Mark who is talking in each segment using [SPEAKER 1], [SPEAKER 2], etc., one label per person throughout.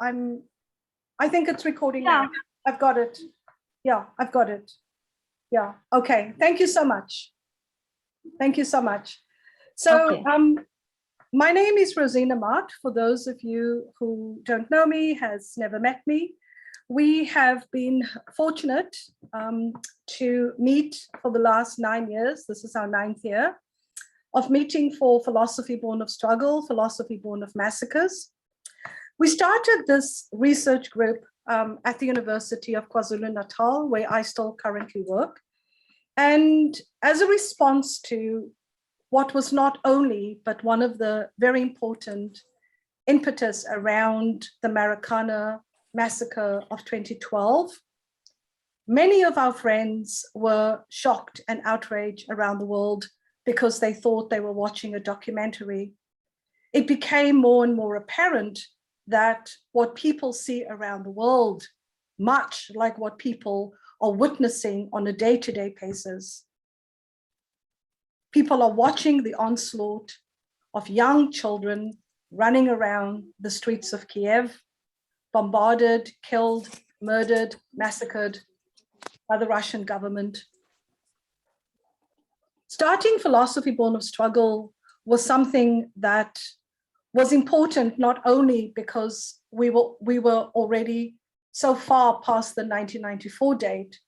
[SPEAKER 1] I think it's recording
[SPEAKER 2] Yeah.
[SPEAKER 1] now. I've got it. Yeah, I've got it. Yeah, okay. Thank you so much. Thank you so much. So
[SPEAKER 2] Okay.
[SPEAKER 1] my name is Rosina Mart. For those of you who don't know me, has never met me, we have been fortunate to meet for the last 9 years. This is our 9th year of meeting for Philosophy Born of Struggle, Philosophy Born of Massacres. We started this research group at the University of Kwazulu-Natal, where I still currently work. And as a response to what was not only, but one of the very important impetus around the Marikana massacre of 2012, many of our friends were shocked and outraged around the world because they thought they were watching a documentary. It became more and more apparent that what people see around the world, much like what people are witnessing on a day-to-day basis. People are watching the onslaught of young children running around the streets of Kiev, bombarded, killed, murdered, massacred by the Russian government. Starting Philosophy Born of Struggle was something that was important, not only because we were already so far past the 1994 date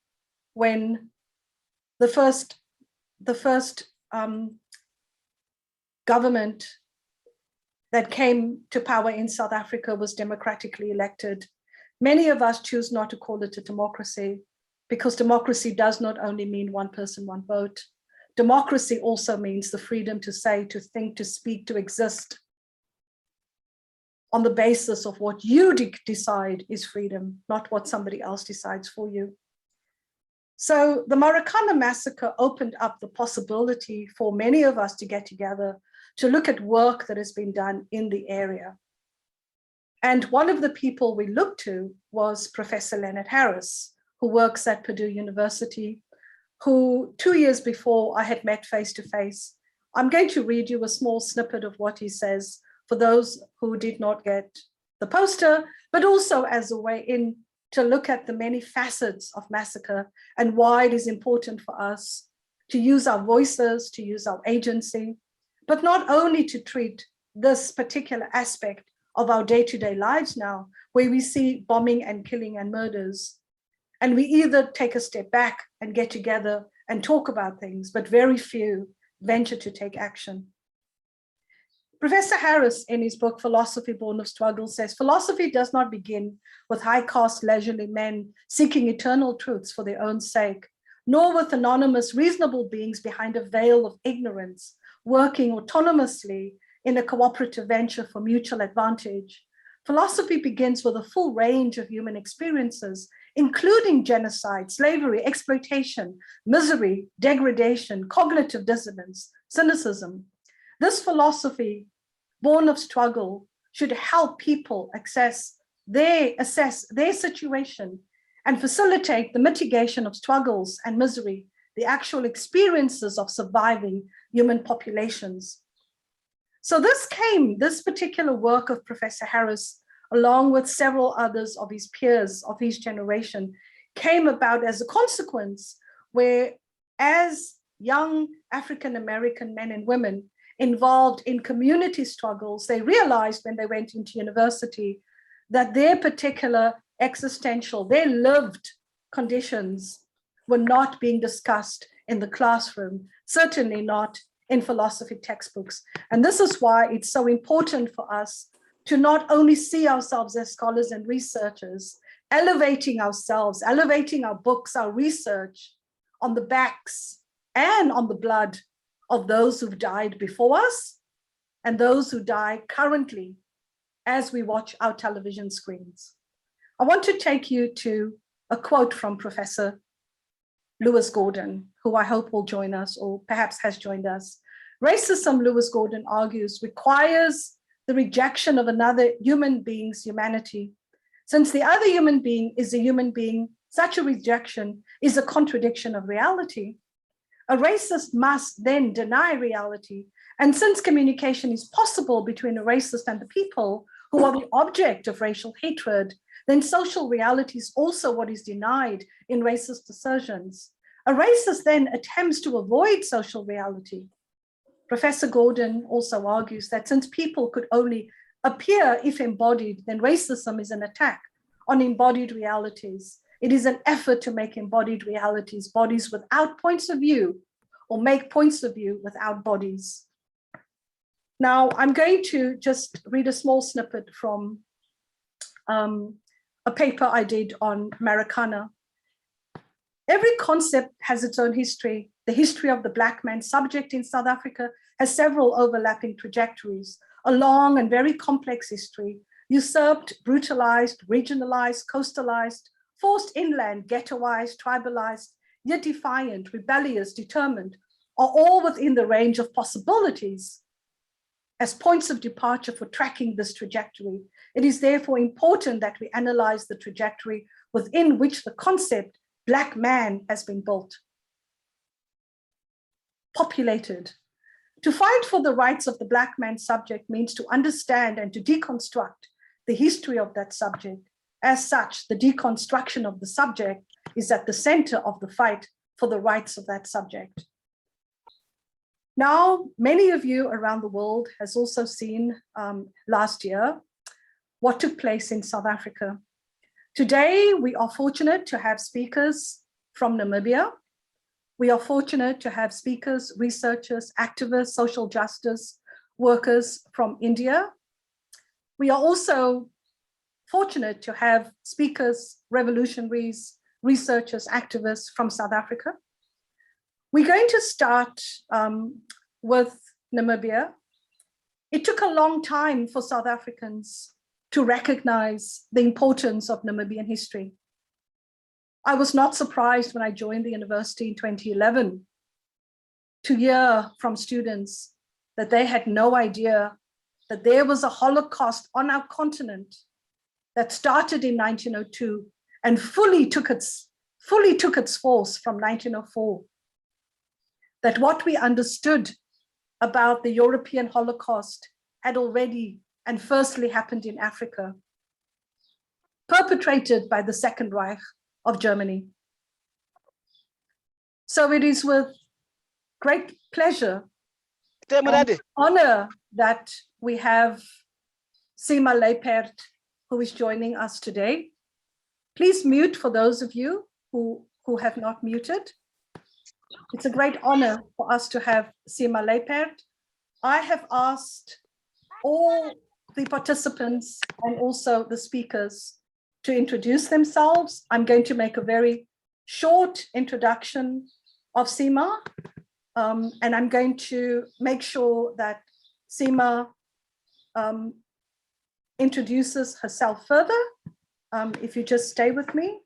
[SPEAKER 1] when the first government that came to power in South Africa was democratically elected. Many of us choose not to call it a democracy because democracy does not only mean one person, one vote. Democracy also means the freedom to say, to think, to speak, to exist on the basis of what you decide is freedom, not what somebody else decides for you. So the Marikana massacre opened up the possibility for many of us to get together to look at work that has been done in the area. And one of the people we looked to was Professor Leonard Harris, who works at Purdue University, who 2 years before I had met face-to-face. I'm going to read you a small snippet of what he says for those who did not get the poster, but also as a way in to look at the many facets of massacre and why it is important for us to use our voices, to use our agency, but not only to treat this particular aspect of our day-to-day lives now, where we see bombing and killing and murders, and we either take a step back and get together and talk about things, but very few venture to take action. Professor Harris, in his book, Philosophy Born of Struggle, says, philosophy does not begin with high-caste leisurely men seeking eternal truths for their own sake, nor with anonymous reasonable beings behind a veil of ignorance, working autonomously in a cooperative venture for mutual advantage. Philosophy begins with a full range of human experiences, including genocide, slavery, exploitation, misery, degradation, cognitive dissonance, cynicism. This philosophy, born of struggle, should help people assess their situation and facilitate the mitigation of struggles and misery, the actual experiences of surviving human populations. So this particular work of Professor Harris, along with several others of his peers of his generation, came about as a consequence where, as young African-American men and women involved in community struggles, they realized when they went into university that their particular existential, their lived conditions were not being discussed in the classroom, certainly not in philosophy textbooks. And this is why it's so important for us to not only see ourselves as scholars and researchers, elevating ourselves, elevating our books, our research on the backs and on the blood of those who've died before us and those who die currently as we watch our television screens. I want to take you to a quote from Professor Lewis Gordon, who I hope will join us or perhaps has joined us. Racism, Lewis Gordon argues, requires the rejection of another human being's humanity. Since the other human being is a human being, such a rejection is a contradiction of reality. A racist must then deny reality. And since communication is possible between a racist and the people, who are the object of racial hatred, then social reality is also what is denied in racist assertions. A racist then attempts to avoid social reality. Professor Gordon also argues that since people could only appear if embodied, then racism is an attack on embodied realities. It is an effort to make embodied realities bodies without points of view, or make points of view without bodies. Now, I'm going to just read a small snippet from a paper I did on Marikana. Every concept has its own history. The history of the Black man subject in South Africa has several overlapping trajectories, a long and very complex history, usurped, brutalized, regionalized, coastalized, forced inland, ghettoized, tribalized, yet defiant, rebellious, determined, are all within the range of possibilities as points of departure for tracking this trajectory. It is therefore important that we analyze the trajectory within which the concept Black man has been built, populated. To fight for the rights of the Black man subject means to understand and to deconstruct the history of that subject. As such, the deconstruction of the subject is at the center of the fight for the rights of that subject. Now, many of you around the world has also seen last year what took place in South Africa. Today, we are fortunate to have speakers from Namibia. We are fortunate to have speakers, researchers, activists, social justice workers from India. We are also fortunate to have speakers, revolutionaries, researchers, activists from South Africa. We're going to start with Namibia. It took a long time for South Africans to recognize the importance of Namibian history. I was not surprised when I joined the university in 2011 to hear from students that they had no idea that there was a Holocaust on our continent that started in 1902 and fully took its force from 1904. That what we understood about the European Holocaust had already and firstly happened in Africa, perpetrated by the Second Reich of Germany. So it is with great pleasure and honor that we have Seema Leipert, who is joining us today. Please mute for those of you who have not muted. It's a great honor for us to have Seema Leipert. I have asked all the participants and also the speakers to introduce themselves. I'm going to make a very short introduction of Seema, and I'm going to make sure that Seema introduces herself further. If you just stay with me.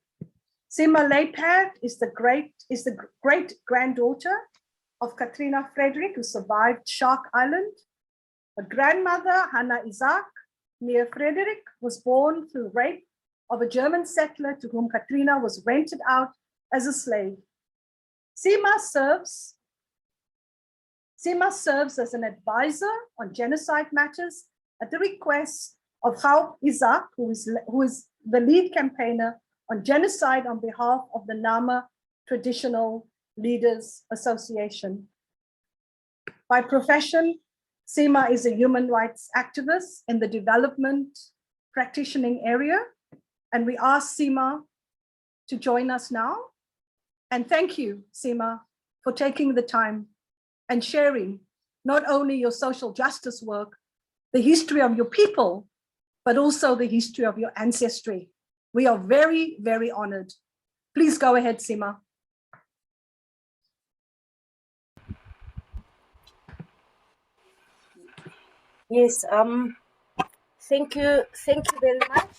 [SPEAKER 1] Seema Leipert is the great granddaughter of Katrina Frederick, who survived Shark Island. Her grandmother, Hannah Isaac, near Frederick, was born through rape of a German settler to whom Katrina was rented out as a slave. Seema serves as an advisor on genocide matters at the request of Haupt Isaac, who is the lead campaigner on genocide on behalf of the Nama Traditional Leaders Association. By profession, Seema is a human rights activist in the development practicing area, and we ask Seema to join us now. And thank you, Seema, for taking the time and sharing not only your social justice work, the history of your people, but also the history of your ancestry. We are very, very honored. Please go ahead, Seema.
[SPEAKER 2] Yes, thank you very much.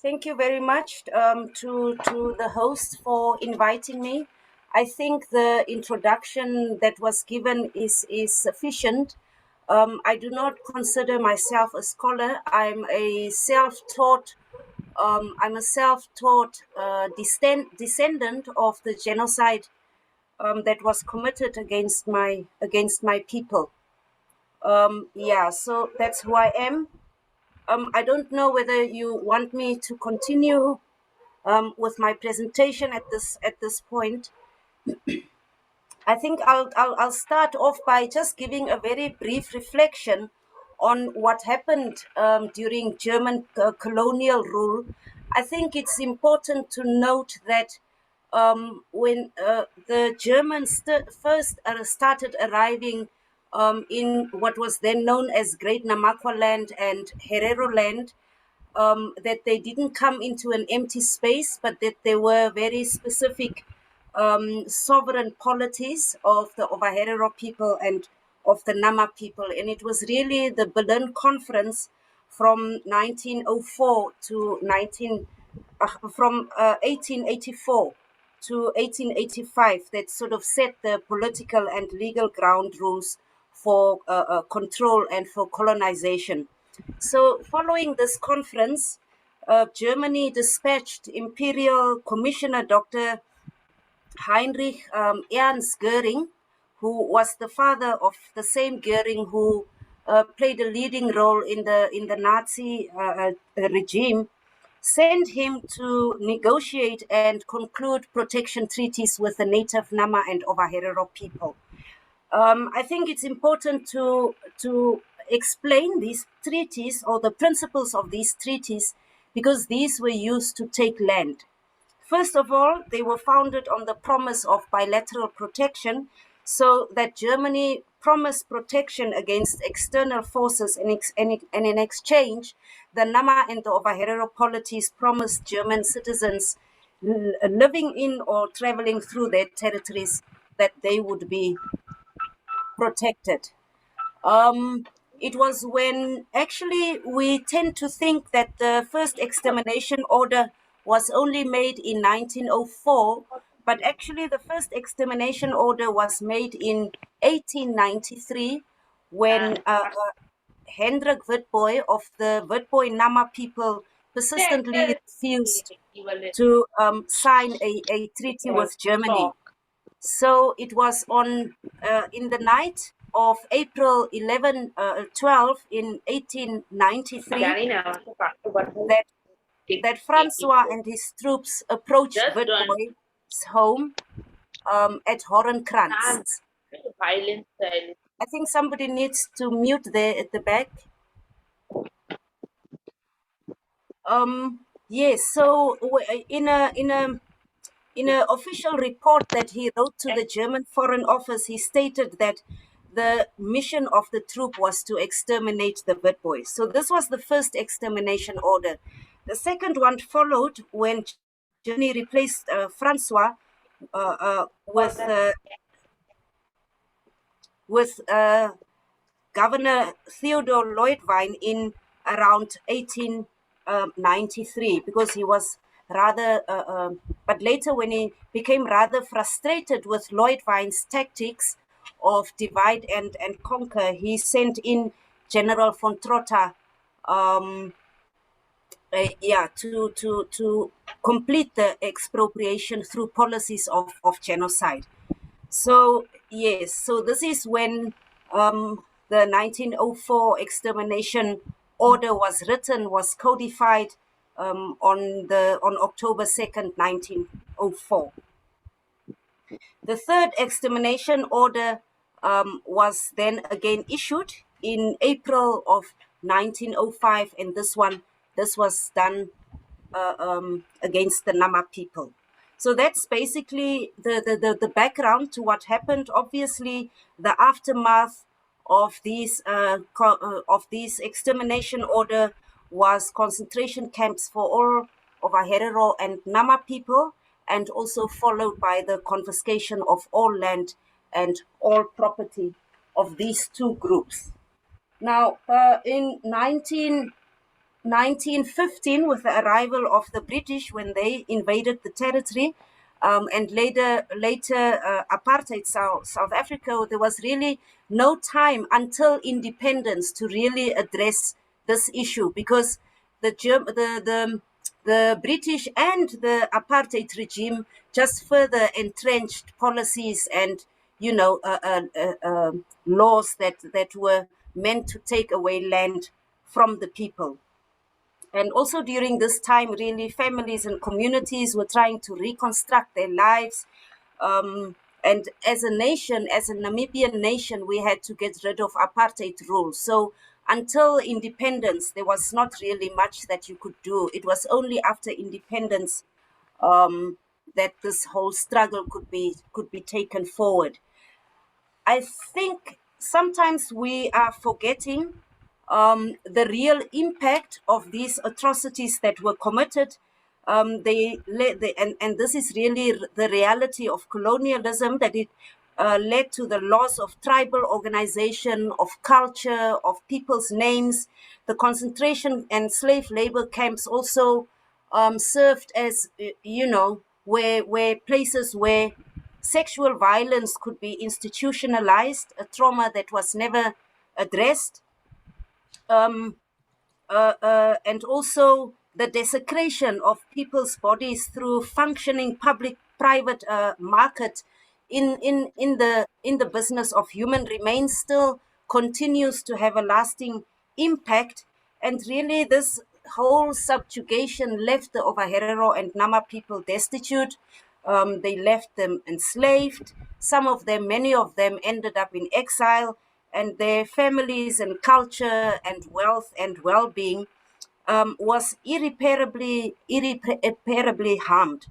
[SPEAKER 2] Thank you very much to the host for inviting me. I think the introduction that was given is sufficient. I do not consider myself a scholar. I'm a self-taught descendant of the genocide that was committed against my people. Yeah, so that's who I am. I don't know whether you want me to continue with my presentation at this point. I think I'll start off by just giving a very brief reflection on what happened during German colonial rule. I think it's important to note that when the Germans first started arriving in what was then known as Great Namakwa Land and Herero Land, that they didn't come into an empty space, but that there were very specific sovereign polities of the Ovaherero people and of the Nama people. And it was really the Berlin Conference from 1904 to 1884 to 1885 that sort of set the political and legal ground rules for control and for colonization. So, following this conference, Germany dispatched Imperial Commissioner Dr. Heinrich Ernst Goering, who was the father of the same Goering who played a leading role in the Nazi regime, sent him to negotiate and conclude protection treaties with the native Nama and Ovaherero people. I think it's important to explain these treaties or the principles of these treaties because these were used to take land. First of all, they were founded on the promise of bilateral protection, so that Germany promised protection against external forces, and in exchange, the Nama and the Ovaherero polities promised German citizens living in or traveling through their territories that they would be protected. It was when actually we tend to think that the first extermination order was only made in 1904, but actually the first extermination order was made in 1893 when Hendrik Witbooi of the Witbooi Nama people persistently refused to sign a treaty with Germany. So it was on in the night of April 12 in 1893 that Francois and his troops approached Witbooi's home at Hornkrantz. I think somebody needs to mute there at the back. Yes, so in an official report that he wrote to the German Foreign Office, he stated that the mission of the troop was to exterminate the Witbois. So this was the first extermination order. The second one followed when Germany replaced Francois with Governor Theodore Leutwein in around 1893, because he was rather, but later when he became rather frustrated with Leutwein's tactics of divide and conquer, he sent in General von Trotta to complete the expropriation through policies of genocide. So yes, so this is when the 1904 extermination order was written, was codified on October 2nd, 1904. The third extermination order was then again issued in April of 1905, and this was done against the Nama people. So that's basically the background to what happened. Obviously, the aftermath of these extermination order was concentration camps for all of Ovaherero and Nama people, and also followed by the confiscation of all land and all property of these two groups. Now, in 1915, with the arrival of the British, when they invaded the territory, and later apartheid South Africa, there was really no time until independence to really address this issue, because the British and the apartheid regime just further entrenched policies and laws that were meant to take away land from the people. And also during this time, really, families and communities were trying to reconstruct their lives. And as a nation, as a Namibian nation, we had to get rid of apartheid rule. So until independence, there was not really much that you could do. It was only after independence that this whole struggle could be taken forward. I think sometimes we are forgetting the real impact of these atrocities that were committed. And this is really the reality of colonialism, that it led to the loss of tribal organization, of culture, of people's names. The concentration and slave labor camps also served as, where places where sexual violence could be institutionalized, a trauma that was never addressed. And also the desecration of people's bodies through functioning public-private market in the business of human remains still continues to have a lasting impact. And really, this whole subjugation left the Ovaherero and Nama people destitute. They left them enslaved. Some of them, many of them, ended up in exile, and their families and culture and wealth and well-being was irreparably harmed.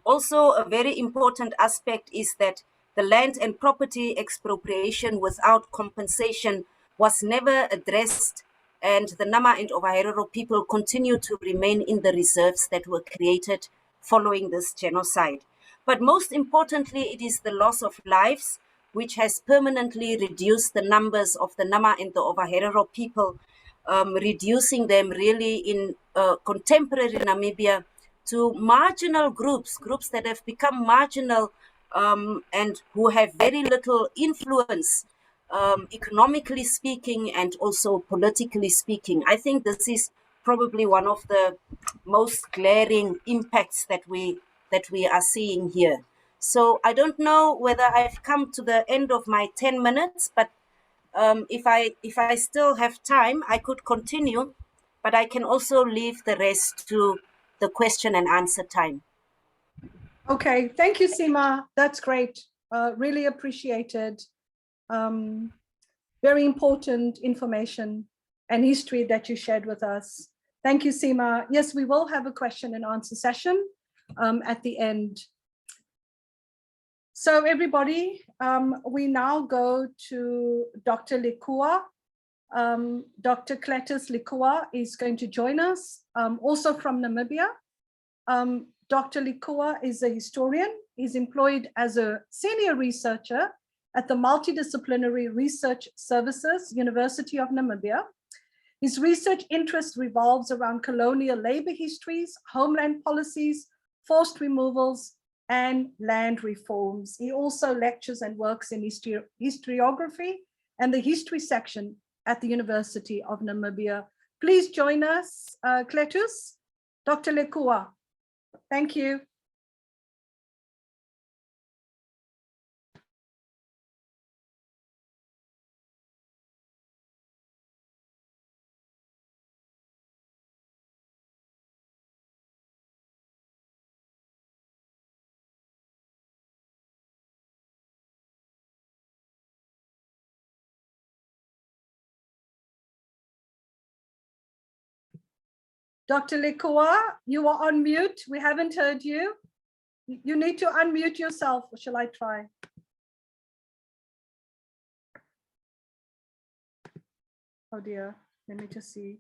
[SPEAKER 2] Also, a very important aspect is that the land and property expropriation without compensation was never addressed, and the Nama and Ovaherero people continue to remain in the reserves that were created following this genocide. But most importantly, it is the loss of lives, which has permanently reduced the numbers of the Nama and the Ovaherero people, reducing them really in contemporary Namibia to marginal groups that have become marginal, and who have very little influence, economically speaking and also politically speaking. I think this is probably one of the most glaring impacts that we are seeing here. So I don't know whether I've come to the end of my 10 minutes, but if I still have time, I could continue, but I can also leave the rest to the question and answer time.
[SPEAKER 1] Okay, thank you, Seema. That's great. Really appreciated. Very important information and history that you shared with us. Thank you, Seema. Yes, we will have a question and answer session at the end. So everybody, we now go to Dr. Lekua. Dr. Cletus Lekua is going to join us, also from Namibia. Dr. Lekua is a historian. He's employed as a senior researcher at the Multidisciplinary Research Services, University of Namibia. His research interest revolves around colonial labor histories, homeland policies, forced removals, and land reforms. He also lectures and works in historiography and the history section at the University of Namibia. Please join us, Cletus. Dr. Lekua. Thank you. Dr. Lekua, you are on mute. We haven't heard you. You need to unmute yourself, or shall I try? Oh dear, let me just see.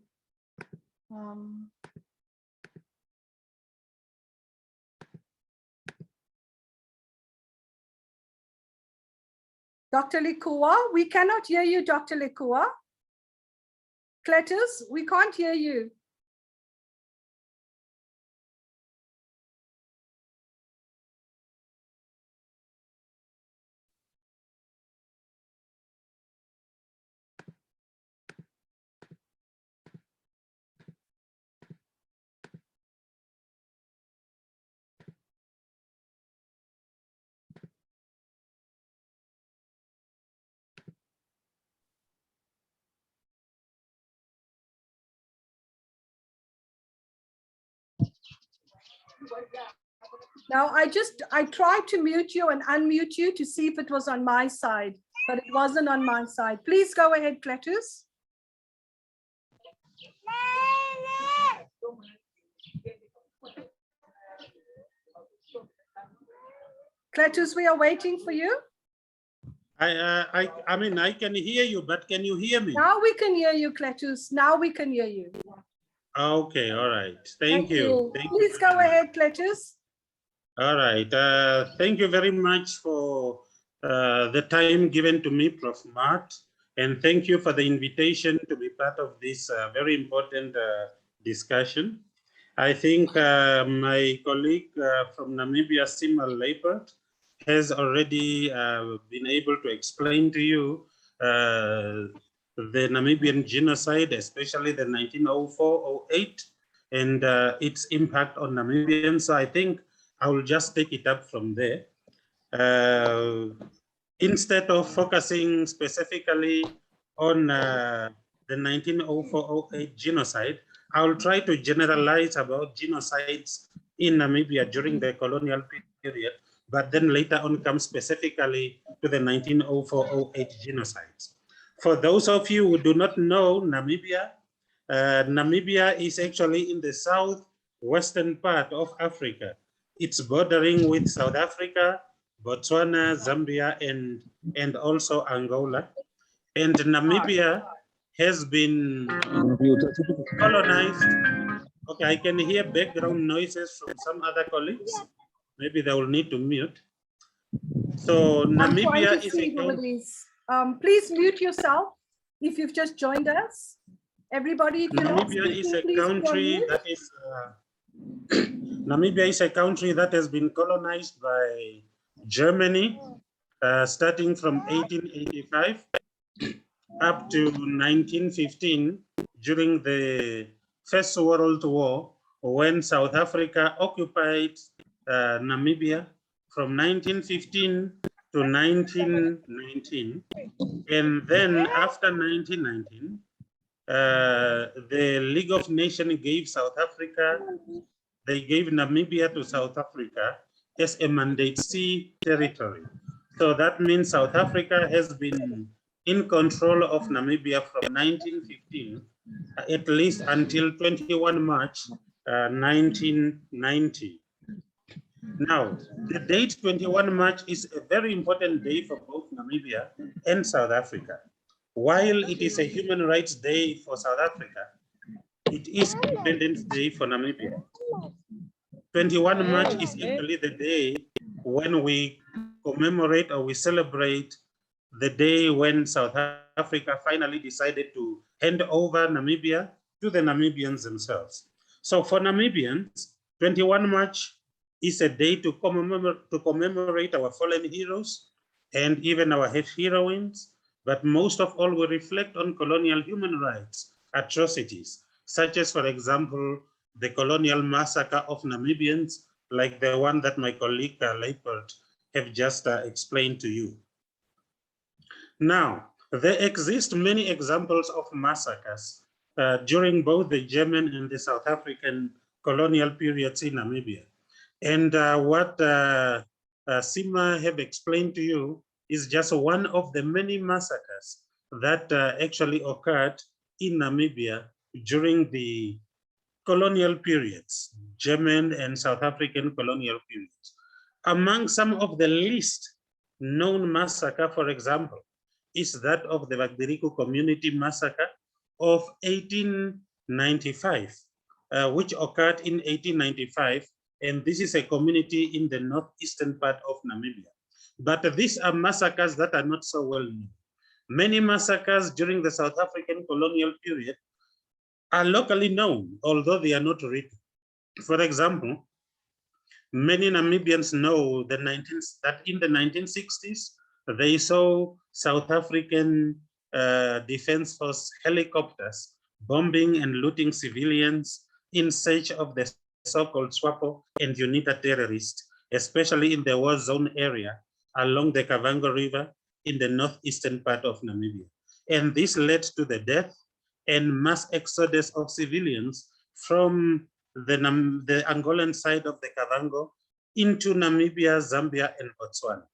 [SPEAKER 1] Dr. Lekua, we cannot hear you, Dr. Lekua. Cletus, we can't hear you. Now, I tried to mute you and unmute you to see if it was on my side, but it wasn't on my side. Please go ahead, Cletus. Cletus, we are waiting for you.
[SPEAKER 3] I mean, I can hear you, but can you hear me?
[SPEAKER 1] Now we can hear you, Cletus. Now we can hear you.
[SPEAKER 3] Okay, all right. Thank you.
[SPEAKER 1] Please go ahead, Cletus.
[SPEAKER 3] All right. Thank you very much for the time given to me, Prof. Mart, and thank you for the invitation to be part of this very important discussion. I think my colleague from Namibia, Simal Leipert, has already been able to explain to you the Namibian genocide, especially the 1904-08, and its impact on Namibians. So I think I will just take it up from there. Instead of focusing specifically on the 1904-08 genocide, I will try to generalize about genocides in Namibia during the colonial period, but then later on come specifically to the 1904-08 genocides. For those of you who do not know Namibia, Namibia is actually in the southwestern part of Africa. It's bordering with South Africa, Botswana, Zambia, and also Angola. And Namibia has been colonized. Okay, I can hear background noises from some other colleagues. Maybe they will need to mute. So Namibia is a country.
[SPEAKER 1] Please mute yourself if you've just joined us. Everybody, if you're
[SPEAKER 3] Namibia is a country that is Namibia is a country that has been colonized by Germany, starting from 1885 up to 1915 during the First World War, when South Africa occupied Namibia from 1915 to 1919. And then after 1919, the League of Nations gave South Africa, they gave Namibia to South Africa as a Mandate C territory. So that means South Africa has been in control of Namibia from 1915, at least until 21 March 1990. Now, the date 21 March is a very important day for both Namibia and South Africa. While it is a human rights day for South Africa, it is Independence Day for Namibia. 21 March is actually the day when we commemorate or we celebrate the day when South Africa finally decided to hand over Namibia to the Namibians themselves. So for Namibians, 21 March is a day to commemorate our fallen heroes and even our heroines, but most of all, we reflect on colonial human rights atrocities, such as, for example, the colonial massacre of Namibians, like the one that my colleague Leipert have just explained to you. Now, there exist many examples of massacres during both the German and the South African colonial periods in Namibia. And what Sima have explained to you is just one of the many massacres that actually occurred in Namibia during the colonial periods, German and South African colonial periods. Among some of the least known massacre, for example, is that of the Wagdiriku Community Massacre of 1895, which occurred in 1895. And this is a community in the northeastern part of Namibia. But these are massacres that are not so well known. Many massacres during the South African colonial period are locally known, although they are not written. For example, many Namibians know that in the 1960s, they saw South African Defense Force helicopters bombing and looting civilians in search of the so-called SWAPO and UNITA terrorists, especially in the war zone area along the Kavango River in the northeastern part of Namibia. And this led to the death and mass exodus of civilians from the Angolan side of the Kavango into Namibia, Zambia, and Botswana.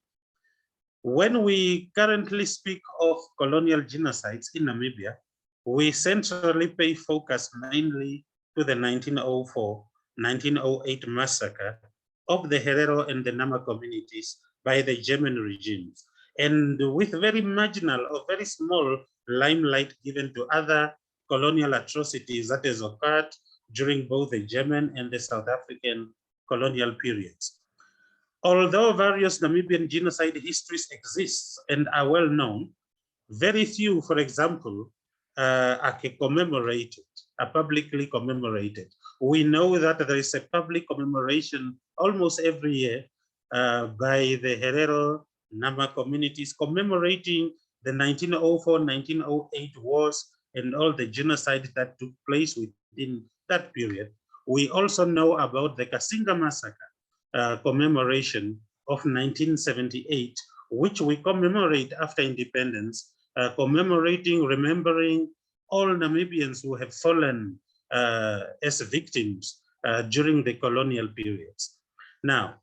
[SPEAKER 3] When we currently speak of colonial genocides in Namibia, we centrally pay focus mainly to the 1904-1908 massacre of the Herero and the Nama communities by the German regimes, and with very marginal or very small limelight given to other colonial atrocities that has occurred during both the German and the South African colonial periods. Although various Namibian genocide histories exist and are well known, very few, for example, are commemorated, are publicly commemorated. We know that there is a public commemoration almost every year by the Herero Nama communities commemorating the 1904-1908 wars and all the genocide that took place within that period. We also know about the Kasinga massacre commemoration of 1978, which we commemorate after independence, commemorating, remembering all Namibians who have fallen as victims during the colonial periods. Now,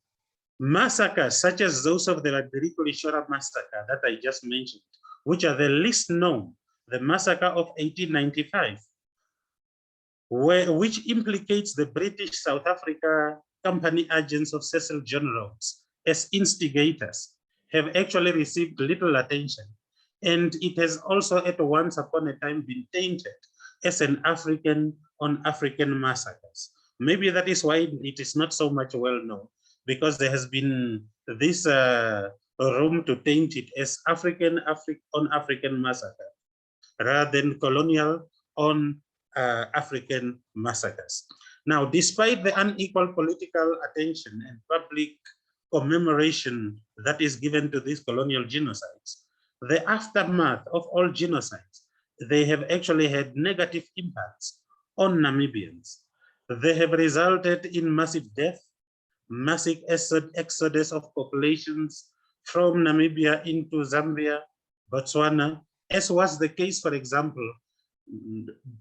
[SPEAKER 3] massacres such as those of the Lagderico-Lishora massacre that I just mentioned, which are the least known, the massacre of 1895, which implicates the British South Africa company agents of Cecil John Rhodes as instigators, have actually received little attention. And it has also at once upon a time been tainted as an African on African massacres. Maybe that is why it is not so much well known, because there has been this room to taint it as African on African massacre, rather than colonial on African massacres. Now, despite the unequal political attention and public commemoration that is given to these colonial genocides, the aftermath of all genocides, they have actually had negative impacts on Namibians. They have resulted in massive death, massive exodus of populations from Namibia into Zambia, Botswana, as was the case, for example,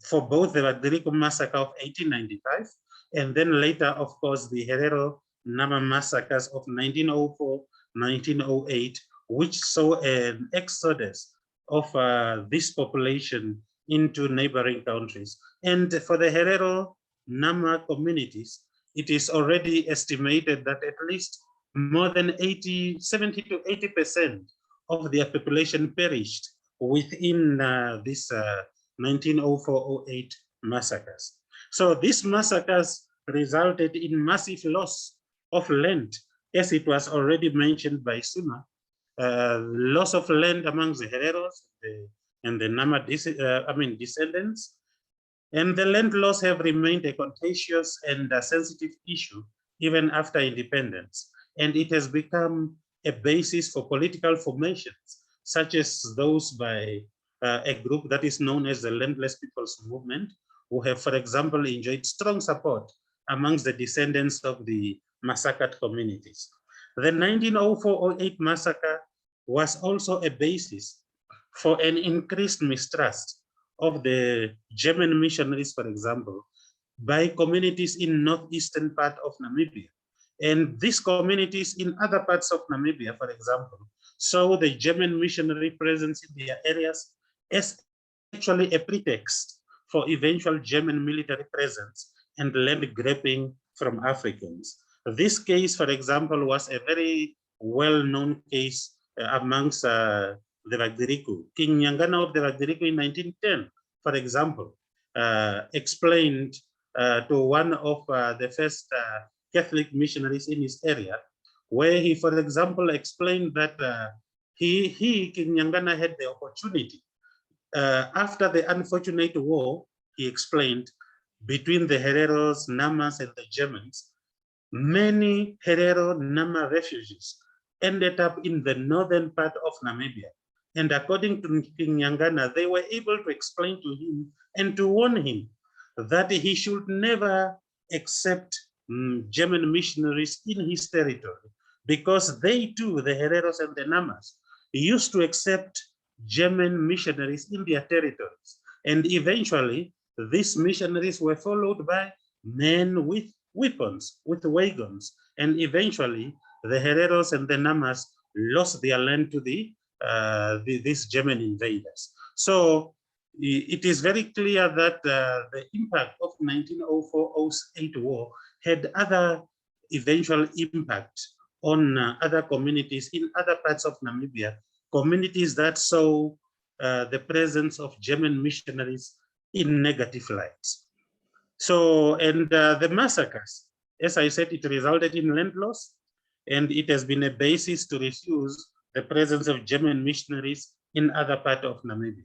[SPEAKER 3] for both the Lagderico massacre of 1895 and then later, of course, the Herero Nama massacres of 1904, 1908, which saw an exodus of this population into neighboring countries. And for the Herero Nama communities, it is already estimated that at least more than 70 to 80% of their population perished within this 1904-08 massacres. So these massacres resulted in massive loss of land, as it was already mentioned by Suna, loss of land amongst the Hereros and the Nama descendants. And the land loss have remained a contentious and a sensitive issue even after independence. And it has become a basis for political formations, such as those by a group that is known as the Landless People's Movement, who have, for example, enjoyed strong support amongst the descendants of the massacred communities. The 1904-08 massacre was also a basis for an increased mistrust of the German missionaries, for example, by communities in northeastern part of Namibia. And these communities in other parts of Namibia, for example, saw the German missionary presence in their areas as actually a pretext for eventual German military presence and land grabbing from Africans. This case, for example, was a very well-known case amongst the Lagderico. King Nyangana of the Lagderico in 1910, for example, explained to one of the first Catholic missionaries in his area, where he, for example, explained that King Nyangana had the opportunity after the unfortunate war, he explained, between the Hereros, Namas, and the Germans, many Herero Nama refugees ended up in the northern part of Namibia. And according to King Nyangana, they were able to explain to him and to warn him that he should never accept German missionaries in his territory, because they too, the Hereros and the Namas, used to accept German missionaries in their territories. And eventually, these missionaries were followed by men with weapons, with wagons, and eventually the Hereros and the Namas lost their land to these German invaders. So it is very clear that the impact of 1904-08 war had other eventual impact on other communities in other parts of Namibia, communities that saw the presence of German missionaries in negative lights. So, and the massacres, as I said, it resulted in land loss, and it has been a basis to refuse the presence of German missionaries in other parts of Namibia.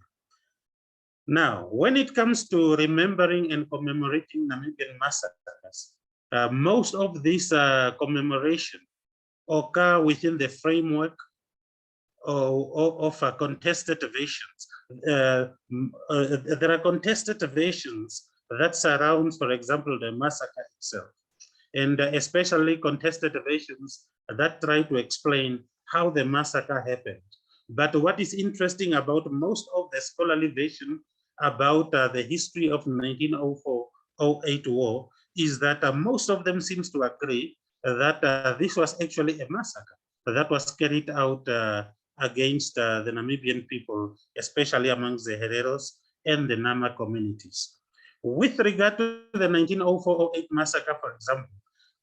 [SPEAKER 3] Now, when it comes to remembering and commemorating Namibian massacres, most of these commemoration occur within the framework of contested versions. There are contested versions that surround, for example, the massacre itself, and especially contested versions that try to explain how the massacre happened. But what is interesting about most of the scholarly version about the history of 1904-08 war is that most of them seems to agree that this was actually a massacre that was carried out against the Namibian people, especially amongst the Hereros and the Nama communities. With regard to the 1904-08 massacre, for example,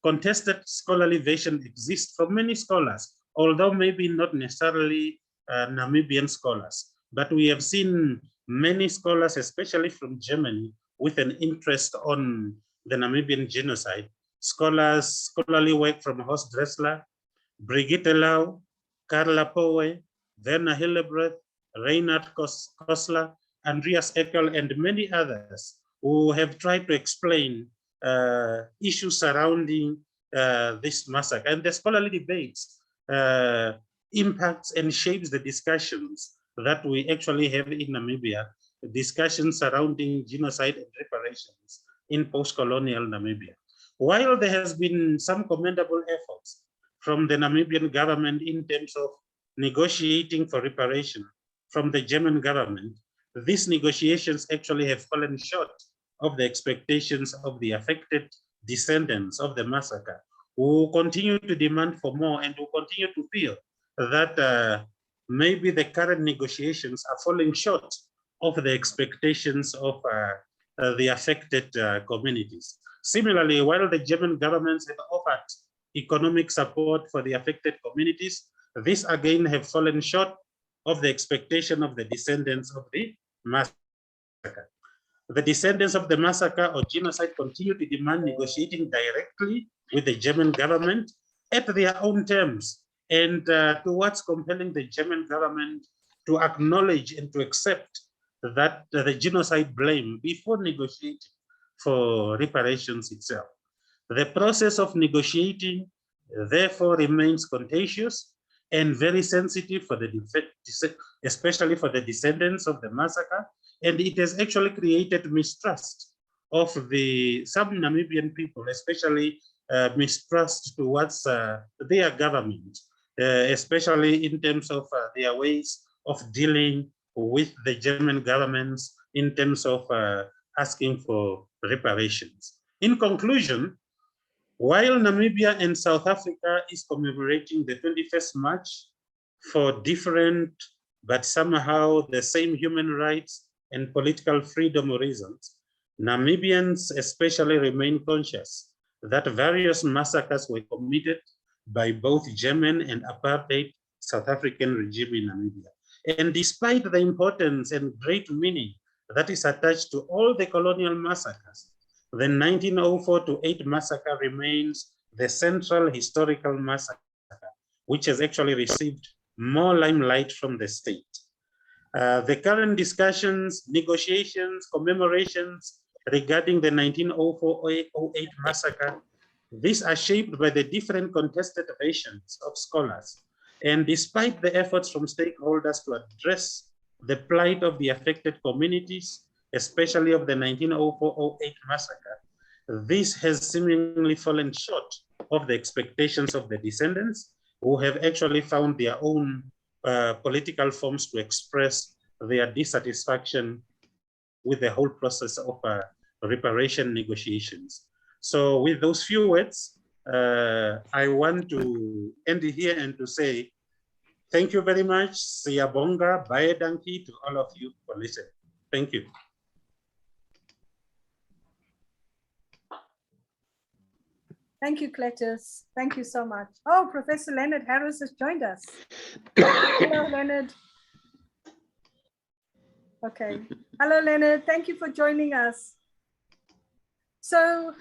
[SPEAKER 3] contested scholarly version exists from many scholars, although maybe not necessarily Namibian scholars. But we have seen many scholars, especially from Germany, with an interest on the Namibian genocide. Scholarly work from Horst Dressler, Brigitte Lau, Carla Powe, Werner Hillebrand, Reinhard Kostler, Andreas Eckel, and many others who have tried to explain issues surrounding this massacre. And the scholarly debates impacts and shapes the discussions that we actually have in Namibia, discussions surrounding genocide and reparations in post-colonial Namibia. While there has been some commendable efforts from the Namibian government in terms of negotiating for reparation from the German government, these negotiations actually have fallen short of the expectations of the affected descendants of the massacre, who continue to demand for more and who continue to feel that maybe the current negotiations are falling short of the expectations of the affected communities. Similarly, while the German governments have offered economic support for the affected communities, this again have fallen short of the expectation of the descendants of the massacre. The descendants of the massacre or genocide continue to demand negotiating directly with the German government at their own terms, and towards compelling the German government to acknowledge and to accept that the genocide blame before negotiating for reparations itself. The process of negotiating therefore remains contentious and very sensitive for the especially for the descendants of the massacre, and it has actually created mistrust of some Namibian people, especially mistrust towards their government, especially in terms of their ways of dealing with the German governments in terms of asking for reparations. In conclusion, while Namibia and South Africa is commemorating the 21st March for different but somehow the same human rights and political freedom reasons, Namibians especially remain conscious that various massacres were committed by both German and apartheid South African regime in Namibia. And despite the importance and great meaning that is attached to all the colonial massacres, the 1904-08 massacre remains the central historical massacre, which has actually received more limelight from the state. The current discussions, negotiations, commemorations regarding the 1904-08 massacre, these are shaped by the different contested versions of scholars. And despite the efforts from stakeholders to address the plight of the affected communities, especially of the 1904-08 massacre, this has seemingly fallen short of the expectations of the descendants, who have actually found their own political forms to express their dissatisfaction with the whole process of reparation negotiations. So with those few words, I want to end here and to say, thank you very much. Siyabonga, Bae Danki to all of you for listening. Thank you.
[SPEAKER 1] Thank you, Cletus. Thank you so much. Oh, Professor Leonard Harris has joined us. Hello, Leonard. Okay. Hello, Leonard. Thank you for joining us. So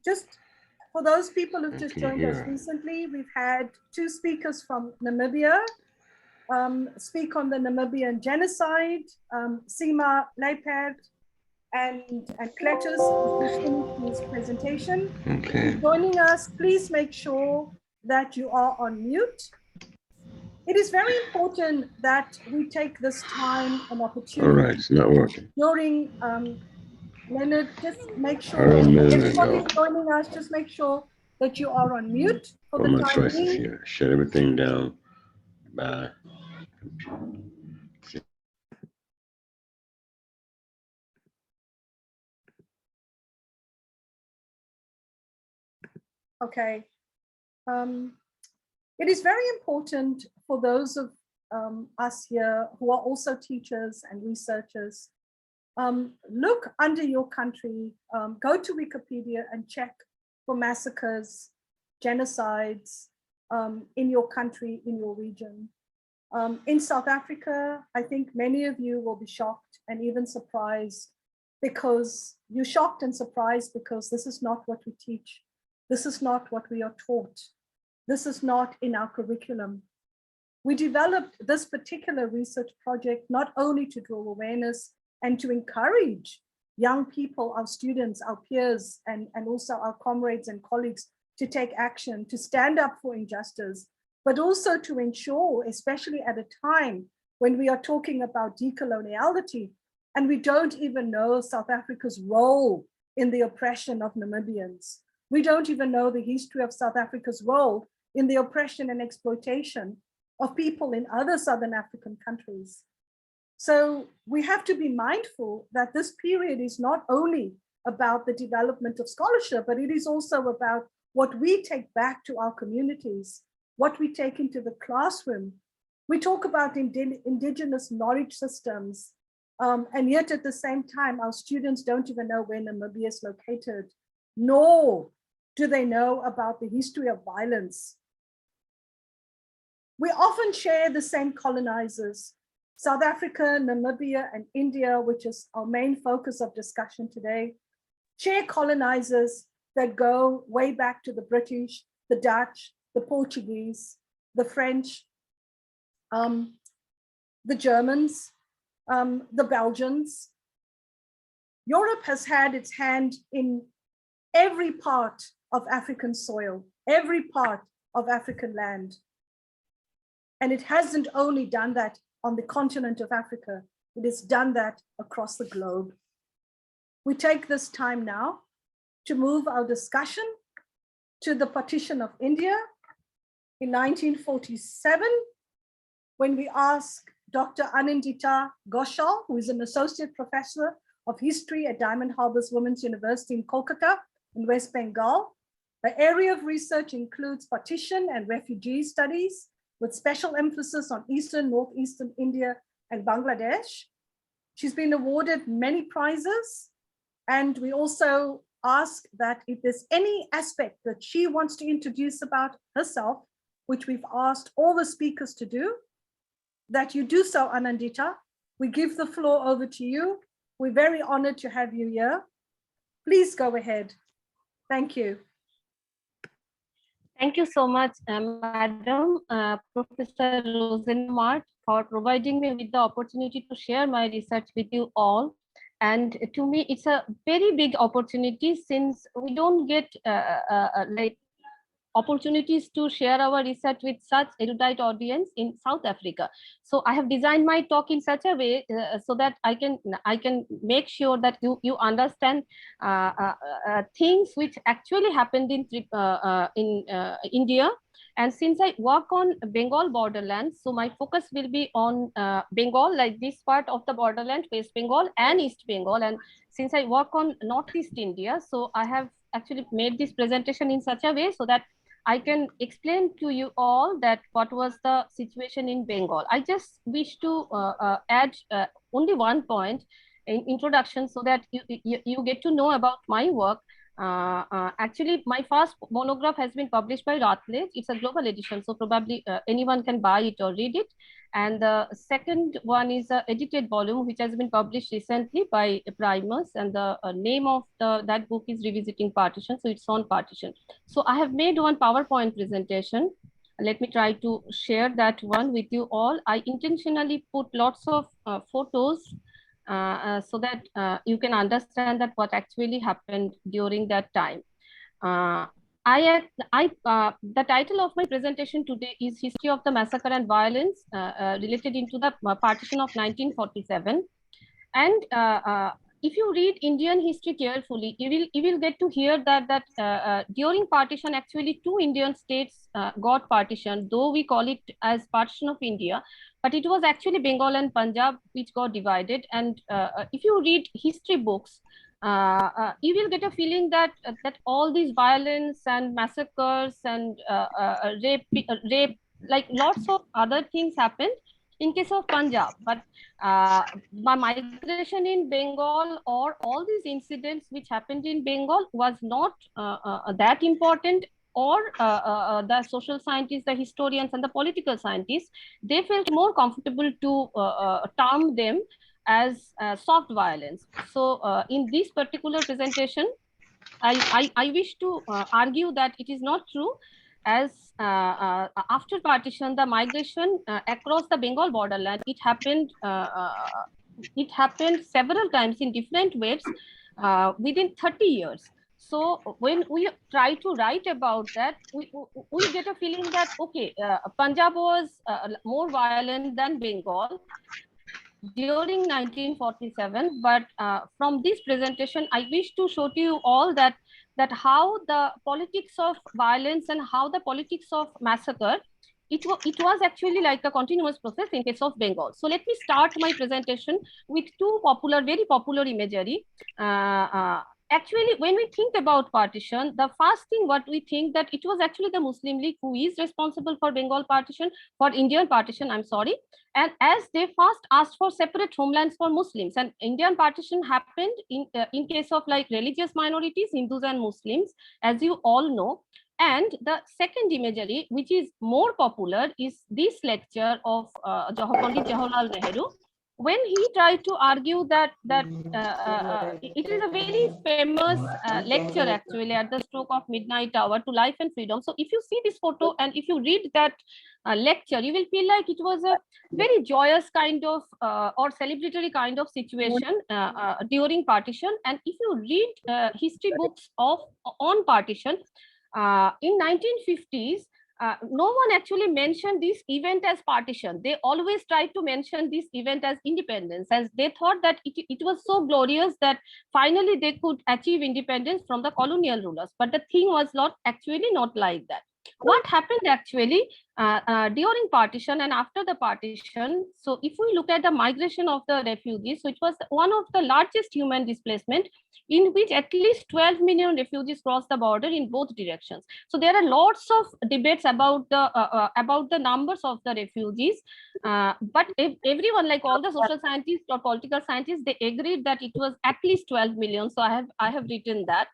[SPEAKER 1] just for those people who've just joined us recently, we've had two speakers from Namibia speak on the Namibian genocide, Sima Leipert and Cletus, who's finished his presentation.
[SPEAKER 4] Okay.
[SPEAKER 1] Joining us, please make sure that you are on mute. It is very important that we take this time and opportunity.
[SPEAKER 4] All right, it's not working.
[SPEAKER 1] During Leonard, just make sure everybody joining us, just make sure that you are on mute for the time
[SPEAKER 4] choices
[SPEAKER 1] being.
[SPEAKER 4] Here. Shut everything down. Bye.
[SPEAKER 1] Okay. It is very important for those of us here who are also teachers and researchers. Look under your country, go to Wikipedia and check for massacres, genocides in your country, in your region. In South Africa, I think many of you will be shocked and even surprised, because you're shocked and surprised because this is not what we teach. This is not what we are taught. This is not in our curriculum. We developed this particular research project not only to draw awareness and to encourage young people, our students, our peers, and also our comrades and colleagues to take action, to stand up for injustice, but also to ensure, especially at a time when we are talking about decoloniality, and we don't even know South Africa's role in the oppression of Namibians. We don't even know the history of South Africa's role in the oppression and exploitation of people in other Southern African countries. So we have to be mindful that this period is not only about the development of scholarship, but it is also about what we take back to our communities, what we take into the classroom. We talk about indigenous knowledge systems, and yet at the same time, our students don't even know where Namibia is located, nor do they know about the history of violence. We often share the same colonizers, South Africa, Namibia, and India, which is our main focus of discussion today, share colonizers that go way back to the British, the Dutch, the Portuguese, the French, the Germans, the Belgians. Europe has had its hand in every part of African soil, every part of African land. And it hasn't only done that on the continent of Africa, it has done that across the globe. We take this time now to move our discussion to the partition of India in 1947, when we ask Dr. Anindita Ghoshal, who is an associate professor of history at Diamond Harbour's Women's University in Kolkata in West Bengal. Her area of research includes partition and refugee studies, with special emphasis on Eastern, Northeastern India and Bangladesh. She's been awarded many prizes, and we also ask that if there's any aspect that she wants to introduce about herself, which we've asked all the speakers to do, that you do so, Anindita. We give the floor over to you. We're very honored to have you here. Please go ahead. Thank you.
[SPEAKER 5] Thank you so much, Madam Professor Rosenmart, for providing me with the opportunity to share my research with you all. And to me, it's a very big opportunity, since we don't get like opportunities to share our research with such erudite audience in South Africa. So I have designed my talk in such a way so that I can make sure that you understand things which actually happened in India. And since I work on Bengal borderland, so my focus will be on Bengal, like this part of the borderland, West Bengal and East Bengal. And since I work on Northeast India, so I have actually made this presentation in such a way so that I can explain to you all that what was the situation in Bengal. I just wish to add only one point in introduction so that you get to know about my work. Actually, my first monograph has been published by Routledge. It's a global edition, so probably anyone can buy it or read it. And the second one is an edited volume, which has been published recently by Primus. And the name of that book is Revisiting Partition. So it's on partition. So I have made one PowerPoint presentation. Let me try to share that one with you all. I intentionally put lots of photos so that you can understand that what actually happened during that time. The title of my presentation today is History of the Massacre and Violence related into the partition of 1947. And if you read Indian history carefully, you will get to hear that during partition, actually 2 Indian states got partitioned, though we call it as partition of India, but it was actually Bengal and Punjab which got divided. And if you read history books, you will get a feeling that all these violence and massacres and rape, like lots of other things happened in case of Punjab. But my migration in Bengal or all these incidents which happened in Bengal was not that important, or the social scientists, the historians and the political scientists, they felt more comfortable to term them as soft violence. So in this particular presentation, I wish to argue that it is not true, as after partition, the migration across the Bengal borderland, it happened several times in different waves within 30 years. So when we try to write about that, we get a feeling that, okay, Punjab was more violent than Bengal during 1947. But from this presentation, I wish to show to you all that how the politics of violence and how the politics of massacre, it was actually like a continuous process in case of Bengal. So let me start my presentation with 2 very popular imagery. Actually, when we think about partition, the first thing what we think that it was actually the Muslim League who is responsible for Bengal partition, for Indian partition, I'm sorry. And as they first asked for separate homelands for Muslims, and Indian partition happened in case of like religious minorities, Hindus and Muslims, as you all know. And the second imagery, which is more popular, is this lecture of Pandit Jawaharlal Nehru, when he tried to argue that it is a very famous lecture actually at the stroke of midnight hour to life and freedom. So if you see this photo and if you read that lecture, you will feel like it was a very joyous kind of or celebratory kind of situation during partition. And if you read history books on partition in 1950s, no one actually mentioned this event as partition. They always tried to mention this event as independence, as they thought that it was so glorious that finally they could achieve independence from the colonial rulers. But the thing was not like that. What happened actually during partition and after the partition? So if we look at the migration of the refugees, so it was one of the largest human displacement, in which at least 12 million refugees crossed the border in both directions. So there are lots of debates about the numbers of the refugees, but if everyone, like all the social scientists or political scientists, they agreed that it was at least 12 million. So I have written that.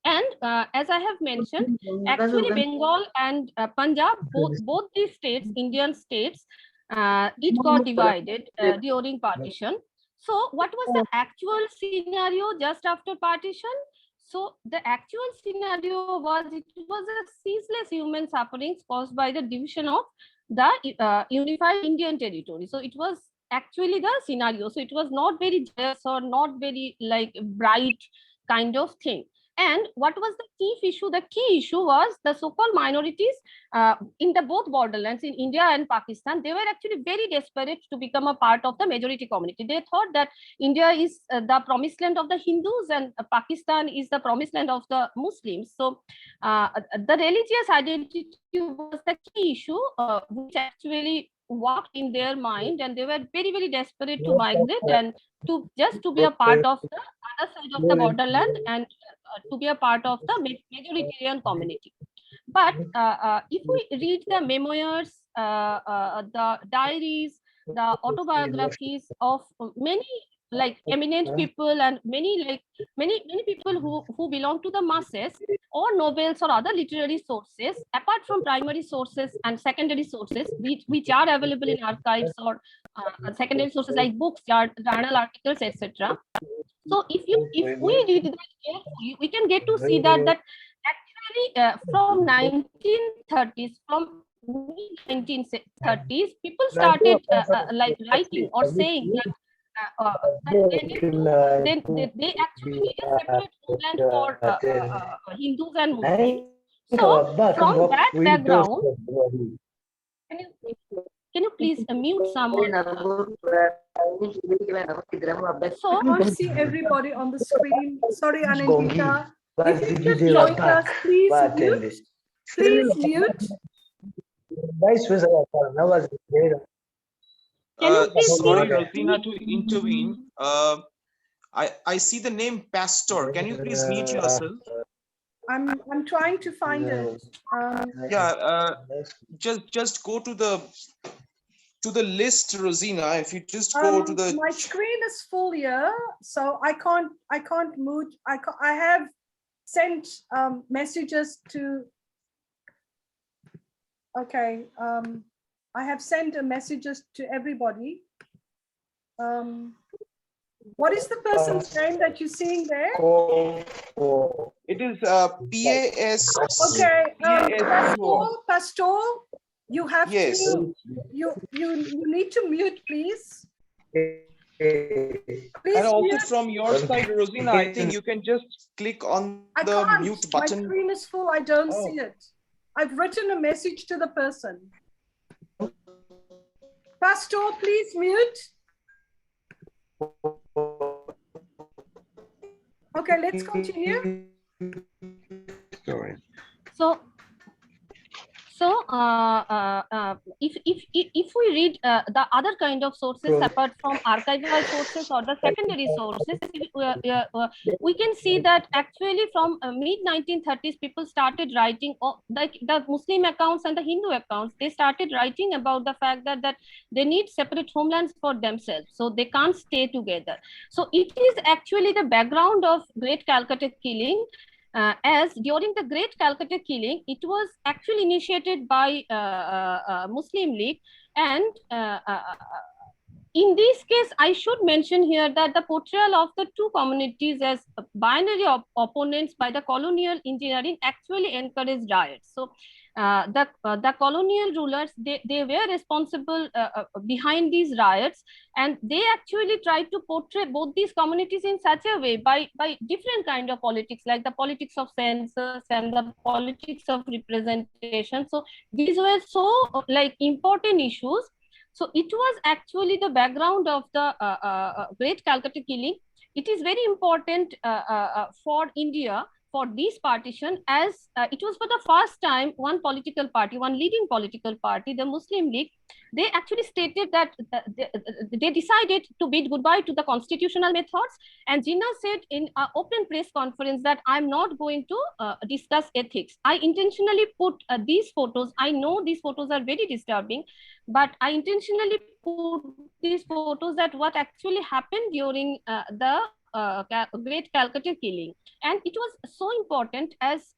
[SPEAKER 5] And as I have mentioned, actually Bengal and Punjab, both these states, Indian states, it got divided during partition. So what was the actual scenario just after partition? So the actual scenario was, it was a ceaseless human sufferings caused by the division of the unified Indian territory. So it was actually the scenario. So it was not very joyous or not very like bright kind of thing. And what was the key issue? The key issue was the so-called minorities in the both borderlands in India and Pakistan. They were actually very desperate to become a part of the majority community. They thought that India is the promised land of the Hindus and Pakistan is the promised land of the Muslims. So the religious identity was the key issue, which actually worked in their mind, and they were very, very desperate to migrate and to just to be a part of the other side of the borderland and to be a part of the majoritarian community. But if we read the memoirs, the diaries, the autobiographies of many like eminent people and many people who belong to the masses, or novels or other literary sources apart from primary sources and secondary sources which are available in archives, or secondary sources like books, journal articles, etc. So if we read that carefully, we can get to see that actually from 1930s, from mid 1930s, people started like writing or saying that they actually need a separate homeland for Hindus and Muslims. So from that background, can you please mute someone?
[SPEAKER 1] So I can't see everybody on the screen. Sorry, Anandita. If you just joined us, please mute. Please mute.
[SPEAKER 6] Sorry, Rosina, to intervene. I see the name Pastor. Can you please mute yourself?
[SPEAKER 1] I'm trying to find it.
[SPEAKER 6] Just go to the list, Rosina. If you just go to the
[SPEAKER 1] my screen is full here, so I can't move. I have sent messages to. Okay, I have sent messages to everybody. What is the person's name that you're seeing there?
[SPEAKER 6] It is PAS.
[SPEAKER 1] Okay, Pastor, you have to. You need to mute, please. Please
[SPEAKER 6] and also
[SPEAKER 1] mute.
[SPEAKER 6] from your side, Rosina, I think you can just click on the mute button.
[SPEAKER 1] My screen is full. I don't see it. I've written a message to the person. Pastor, please mute. Okay, let's continue.
[SPEAKER 4] Sorry.
[SPEAKER 5] So if we read the other kind of sources apart from archival sources or the secondary sources, we can see that actually from mid 1930s people started writing, like the Muslim accounts and the Hindu accounts, they started writing about the fact that they need separate homelands for themselves, so they can't stay together. So it is actually the background of Great Calcutta Killing. As during the Great Calcutta Killing, it was actually initiated by Muslim League, and in this case, I should mention here that the portrayal of the two communities as binary opponents by the colonial engineering actually encouraged riots. So the colonial rulers, they were responsible behind these riots, and they actually tried to portray both these communities in such a way by different kind of politics, like the politics of census and the politics of representation. So these were so like important issues. So it was actually the background of the Great Calcutta Killing. It is very important for India for this partition, as it was for the first time one political party, one leading political party, the Muslim League, they actually stated that they decided to bid goodbye to the constitutional methods. And Jinnah said in an open press conference that I'm not going to discuss ethics. I intentionally put these photos. I know these photos are very disturbing, but I intentionally put these photos that what actually happened during the Great Calcutta Killing. And it was so important as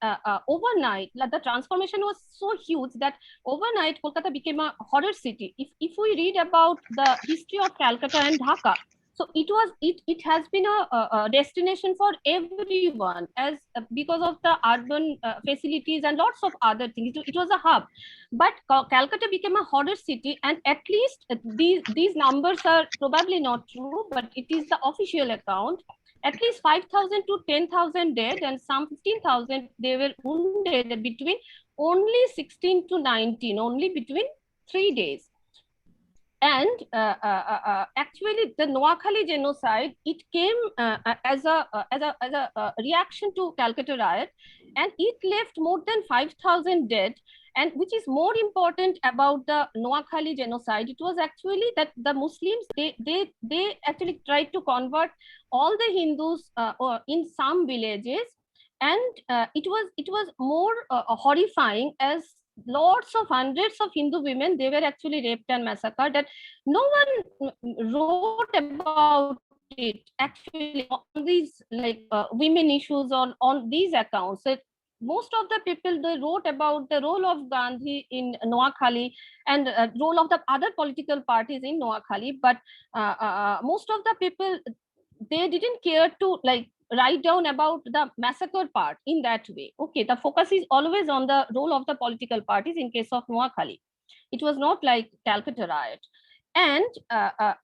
[SPEAKER 5] overnight, the transformation was so huge that overnight Kolkata became a horror city. If we read about the history of Calcutta and Dhaka, so it has been a destination for everyone, as because of the urban facilities and lots of other things. It was a hub, but Calcutta became a horror city, and at least these numbers are probably not true, but it is the official account at least 5,000 to 10,000 dead, and some 15,000 they were wounded between only 16 to 19, only between 3 days. And actually, the Noakhali genocide, it came as a reaction to Calcutta riot, and it left more than 5,000 dead. And which is more important about the Noakhali genocide, it was actually that the Muslims, they actually tried to convert all the Hindus or in some villages, and it was more horrifying, as lots of hundreds of Hindu women, they were actually raped and massacred, that no one wrote about it actually on these women issues on these accounts. Most of the people, they wrote about the role of Gandhi in Noakhali and role of the other political parties in Noakhali, but most of the people, they didn't care to write down about the massacre part in that way. Okay, the focus is always on the role of the political parties in case of Noakhali. It was not like Calcutta riot. And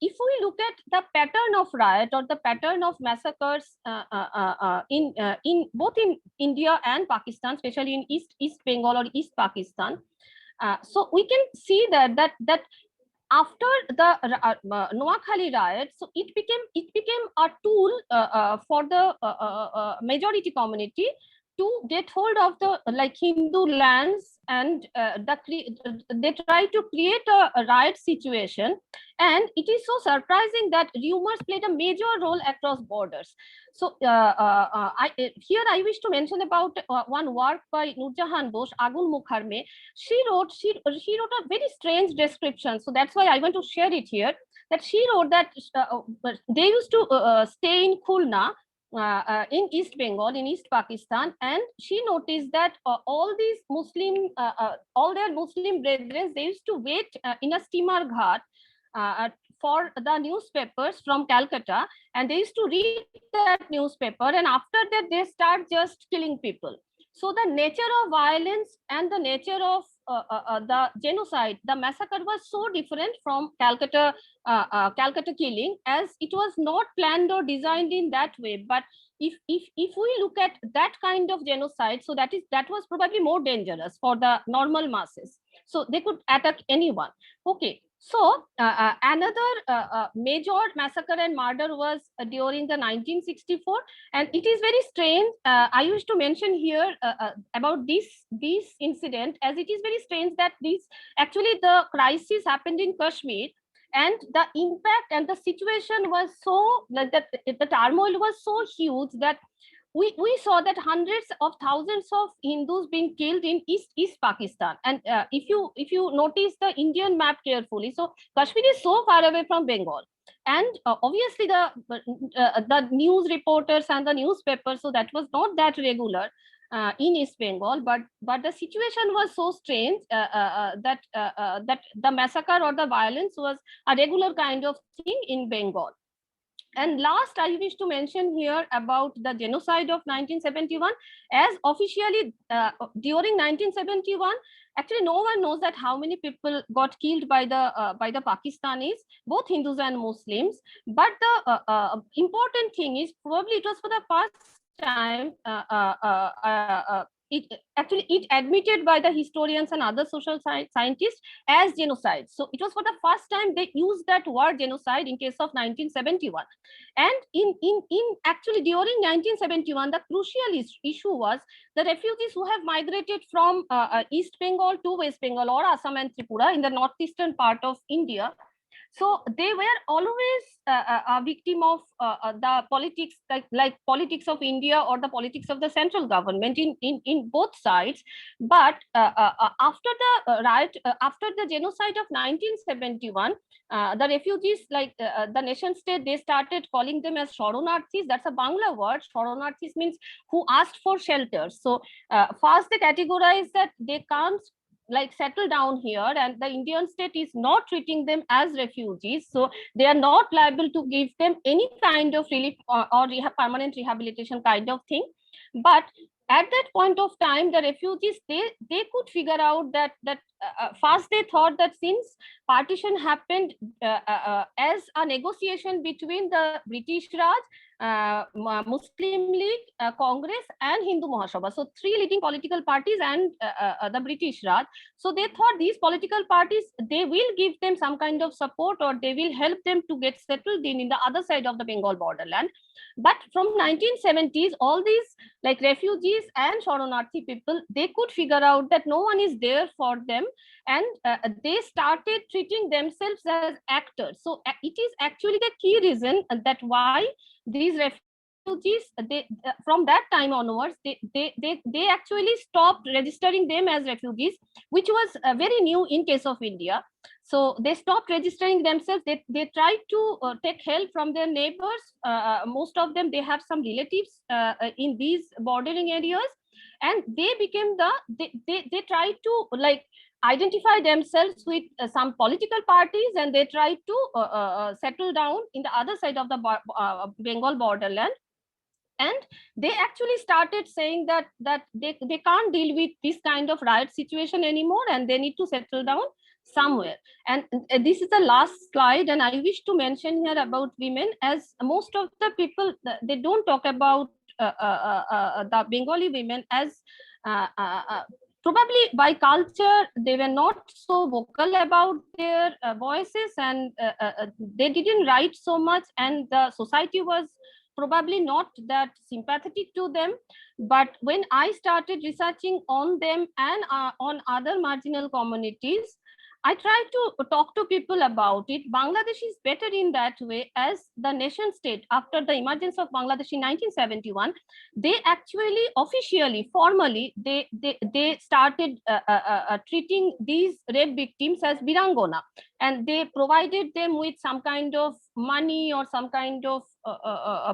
[SPEAKER 5] if we look at the pattern of riot or the pattern of massacres in both in India and Pakistan, especially in East Bengal or East Pakistan, so we can see that after the Noakhali riot, so it became a tool for the majority community to get hold of the Hindu lands, and they try to create a riot situation. And it is so surprising that rumors played a major role across borders. So here I wish to mention about one work by Nurjahan Bose, Agun Mukharme. She wrote a very strange description. So that's why I want to share it here. That she wrote that they used to stay in Khulna, in East Bengal, in East Pakistan, and she noticed that all these Muslim, all their Muslim brethren, they used to wait in a steamer ghat for the newspapers from Calcutta, and they used to read that newspaper, and after that they start just killing people. So the nature of violence and the nature of the genocide, the massacre was so different from Calcutta killing, as it was not planned or designed in that way. But if we look at that kind of genocide, so that was probably more dangerous for the normal masses. So they could attack anyone. Okay. So another major massacre and murder was during the 1964, and it is very strange. I used to mention here about this incident, as it is very strange that actually the crisis happened in Kashmir, and the impact and the situation was so that the turmoil was so huge that we saw that hundreds of thousands of Hindus being killed in East Pakistan. And if you notice the Indian map carefully, so Kashmir is so far away from Bengal, and obviously the news reporters and the newspapers, so that was not that regular in East Bengal, but the situation was so strange that the massacre or the violence was a regular kind of thing in Bengal. And last, I wish to mention here about the genocide of 1971, as officially during 1971, actually no one knows that how many people got killed by the Pakistanis, both Hindus and Muslims. But the important thing is probably it was for the first time it admitted by the historians and other social scientists as genocide. So it was for the first time they used that word genocide in case of 1971. And in actually during 1971, the crucial issue was the refugees who have migrated from East Bengal to West Bengal or Assam and Tripura in the northeastern part of India. So they were always a victim of the politics, like politics of India or the politics of the central government in both sides. But after the riot, after the genocide of 1971, the refugees, the nation state, they started calling them as Sharonarthis. That's a Bangla word. Sharonarthis means who asked for shelter. So first they categorized that they can't settle down here, and the Indian state is not treating them as refugees, so they are not liable to give them any kind of relief or permanent rehabilitation kind of thing. But at that point of time, the refugees, they could figure out that first they thought that since partition happened as a negotiation between the British Raj Muslim League, Congress, and Hindu Mahasabha. So 3 leading political parties and the British Raj. So they thought these political parties, they will give them some kind of support, or they will help them to get settled in the other side of the Bengal borderland. But from 1970s, all these like refugees and Sharanarthi people, they could figure out that no one is there for them, and they started treating themselves as actors. So it is actually the key reason that why these refugees, from that time onwards, they actually stopped registering them as refugees, which was very new in case of India. So they stopped registering themselves. They tried to take help from their neighbors. Most of them, they have some relatives in these bordering areas, and they became they tried to like identify themselves with some political parties, and they tried to settle down in the other side of the Bengal borderland. And they actually started saying that they can't deal with this kind of riot situation anymore, and they need to settle down somewhere. And this is the last slide, and I wish to mention here about women, as most of the people, they don't talk about the Bengali women as probably by culture they were not so vocal about their voices, and they didn't write so much, and the society was probably not that sympathetic to them. But when I started researching on them and on other marginal communities, I tried to talk to people about it. Bangladesh is better in that way, as the nation state, after the emergence of Bangladesh in 1971, they actually officially, formally, they started treating these rape victims as Birangona, and they provided them with some kind of money or some kind of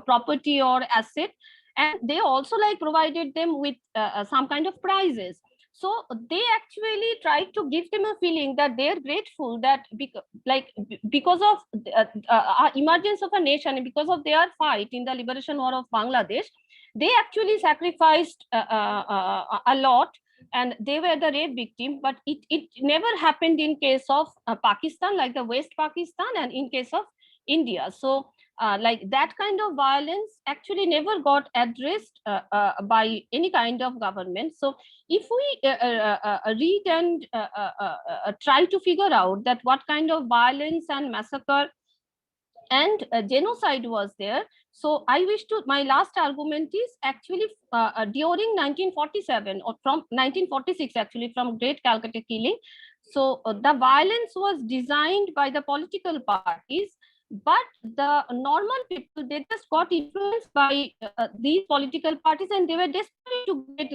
[SPEAKER 5] property or asset, and they also like provided them with some kind of prizes. So they actually tried to give them a feeling that they're grateful that because of emergence of a nation and because of their fight in the liberation war of Bangladesh, they actually sacrificed a lot, and they were the rape victim. But it never happened in case of Pakistan, like the West Pakistan, and in case of India. So like that kind of violence actually never got addressed by any kind of government. So if we read and try to figure out that what kind of violence and massacre and genocide was there, so I wish to, my last argument is actually during 1947 or from 1946, actually from Great Calcutta Killing. So the violence was designed by the political parties, but the normal people, they just got influenced by these political parties, and they were desperate to get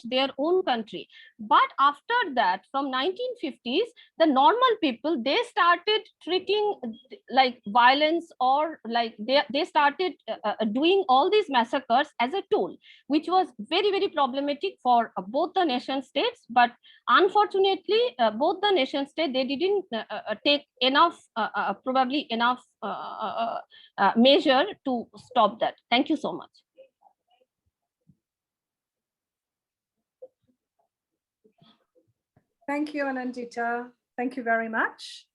[SPEAKER 5] their own country. But after that, from 1950s, the normal people, they started treating like violence, or like they started doing all these massacres as a tool, which was very, very problematic for both the nation states. But unfortunately, both the nation state, they didn't take enough, probably enough measure to stop that. Thank you so much.
[SPEAKER 1] Thank you, Anandita. Thank you very much.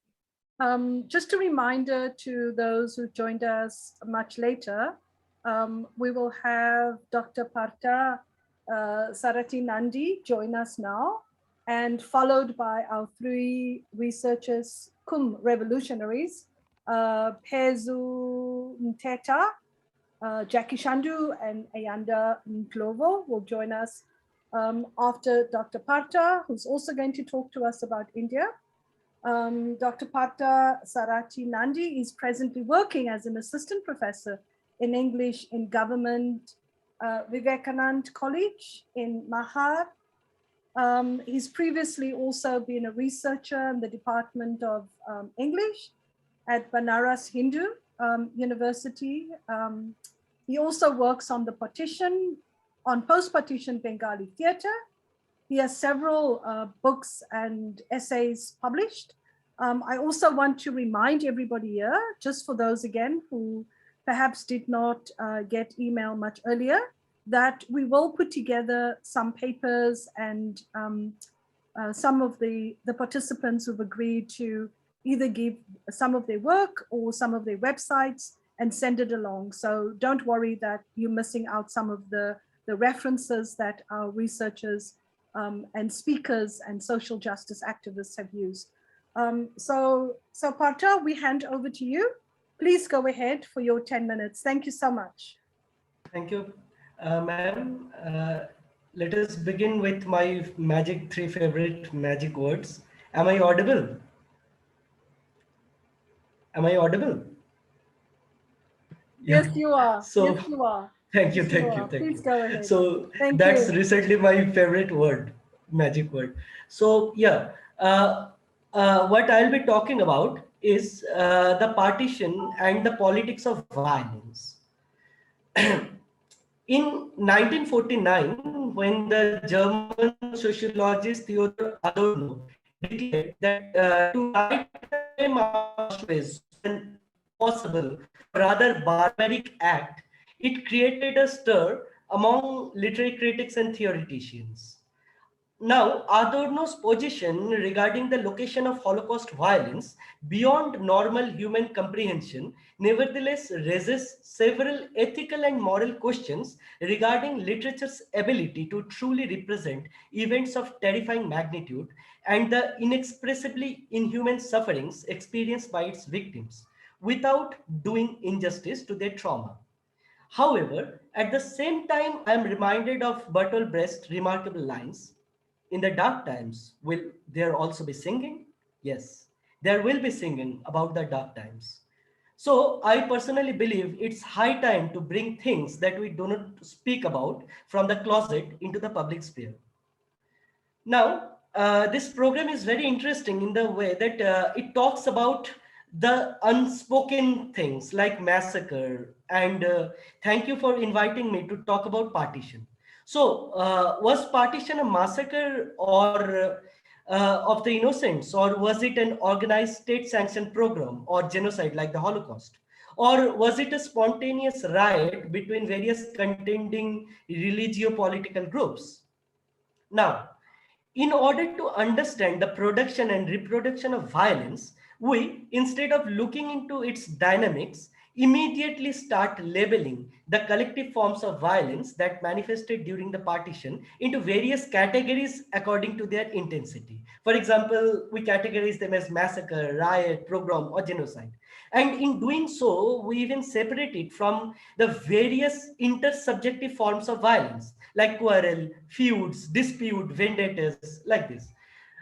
[SPEAKER 1] Just a reminder to those who joined us much later, we will have Dr. Partha Sarathi Nandi join us now, and followed by our 3 researchers, cum revolutionaries, Phezu Mteta, Jackie Shandu, and Ayanda Nklovo will join us after Dr. Partha, who's also going to talk to us about India. Dr. Partha Sarathi Nandi is presently working as an assistant professor in English in Government Vivekanand College in Mahar. He's previously also been a researcher in the Department of English at Banaras Hindu University. He also works on the post-partition Bengali theatre. He has several books and essays published. I also want to remind everybody here, just for those again who perhaps did not get email much earlier, that we will put together some papers, and some of the participants who've agreed to either give some of their work or some of their websites and send it along. So don't worry that you're missing out some of the references that our researchers and speakers and social justice activists have used. So Partha, we hand over to you. Please go ahead for your 10 minutes. Thank you so much.
[SPEAKER 7] Thank you, ma'am. Let us begin with my three favorite magic words. Am I audible? Am I audible?
[SPEAKER 1] Yes, you are.
[SPEAKER 7] So,
[SPEAKER 1] yes, you are.
[SPEAKER 7] Thank you,
[SPEAKER 1] Yes,
[SPEAKER 7] thank you,
[SPEAKER 1] are.
[SPEAKER 7] thank
[SPEAKER 1] Please
[SPEAKER 7] you.
[SPEAKER 1] go ahead.
[SPEAKER 7] So
[SPEAKER 1] Thank
[SPEAKER 7] that's
[SPEAKER 1] you.
[SPEAKER 7] recently my favorite word, magic word. So yeah, what I'll be talking about is the partition and the politics of violence. In 1949, when the German sociologist Theodor Adorno declared that to write a masterpiece when possible, rather barbaric act, it created a stir among literary critics and theoreticians. Now, Adorno's position regarding the location of Holocaust violence beyond normal human comprehension nevertheless raises several ethical and moral questions regarding literature's ability to truly represent events of terrifying magnitude and the inexpressibly inhuman sufferings experienced by its victims without doing injustice to their trauma. However, at the same time, I am reminded of Bertolt Brecht's remarkable lines: in the dark times, will there also be singing? Yes, there will be singing about the dark times. So I personally believe it's high time to bring things that we do not speak about from the closet into the public sphere. Now, this program is very interesting in the way that it talks about the unspoken things like massacre. And thank you for inviting me to talk about partition. So, was partition a massacre or of the innocents, or was it an organized state-sanctioned program or genocide like the Holocaust? Or was it a spontaneous riot between various contending religio-political groups? Now, in order to understand the production and reproduction of violence, we, instead of looking into its dynamics, immediately start labeling the collective forms of violence that manifested during the partition into various categories according to their intensity. For example, we categorize them as massacre, riot, pogrom, or genocide. And in doing so, we even separate it from the various intersubjective forms of violence, like quarrel, feuds, dispute, vendettas, like this.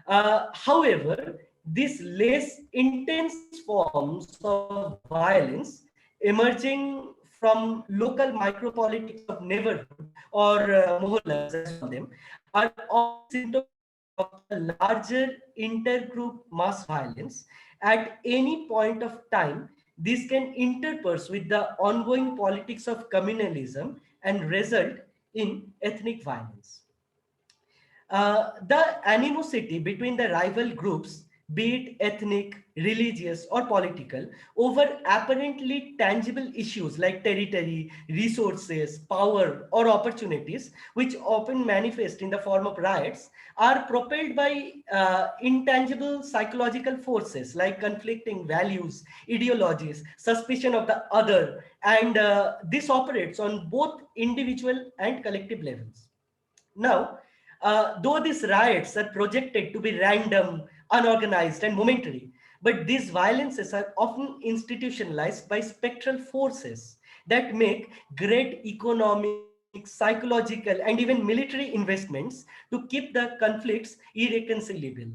[SPEAKER 7] However, these less intense forms of violence emerging from local micropolitics of neighborhood or mohallas, as we call them, are all symptomatic of a larger intergroup mass violence. At any point of time, this can intersperse with the ongoing politics of communalism and result in ethnic violence. The animosity between the rival groups, be it ethnic, religious, or political, over apparently tangible issues like territory, resources, power, or opportunities, which often manifest in the form of riots, are propelled by intangible psychological forces like conflicting values, ideologies, suspicion of the other, and this operates on both individual and collective levels. Now, though these riots are projected to be random, unorganized, and momentary, but these violences are often institutionalized by spectral forces that make great economic, psychological, and even military investments to keep the conflicts irreconcilable.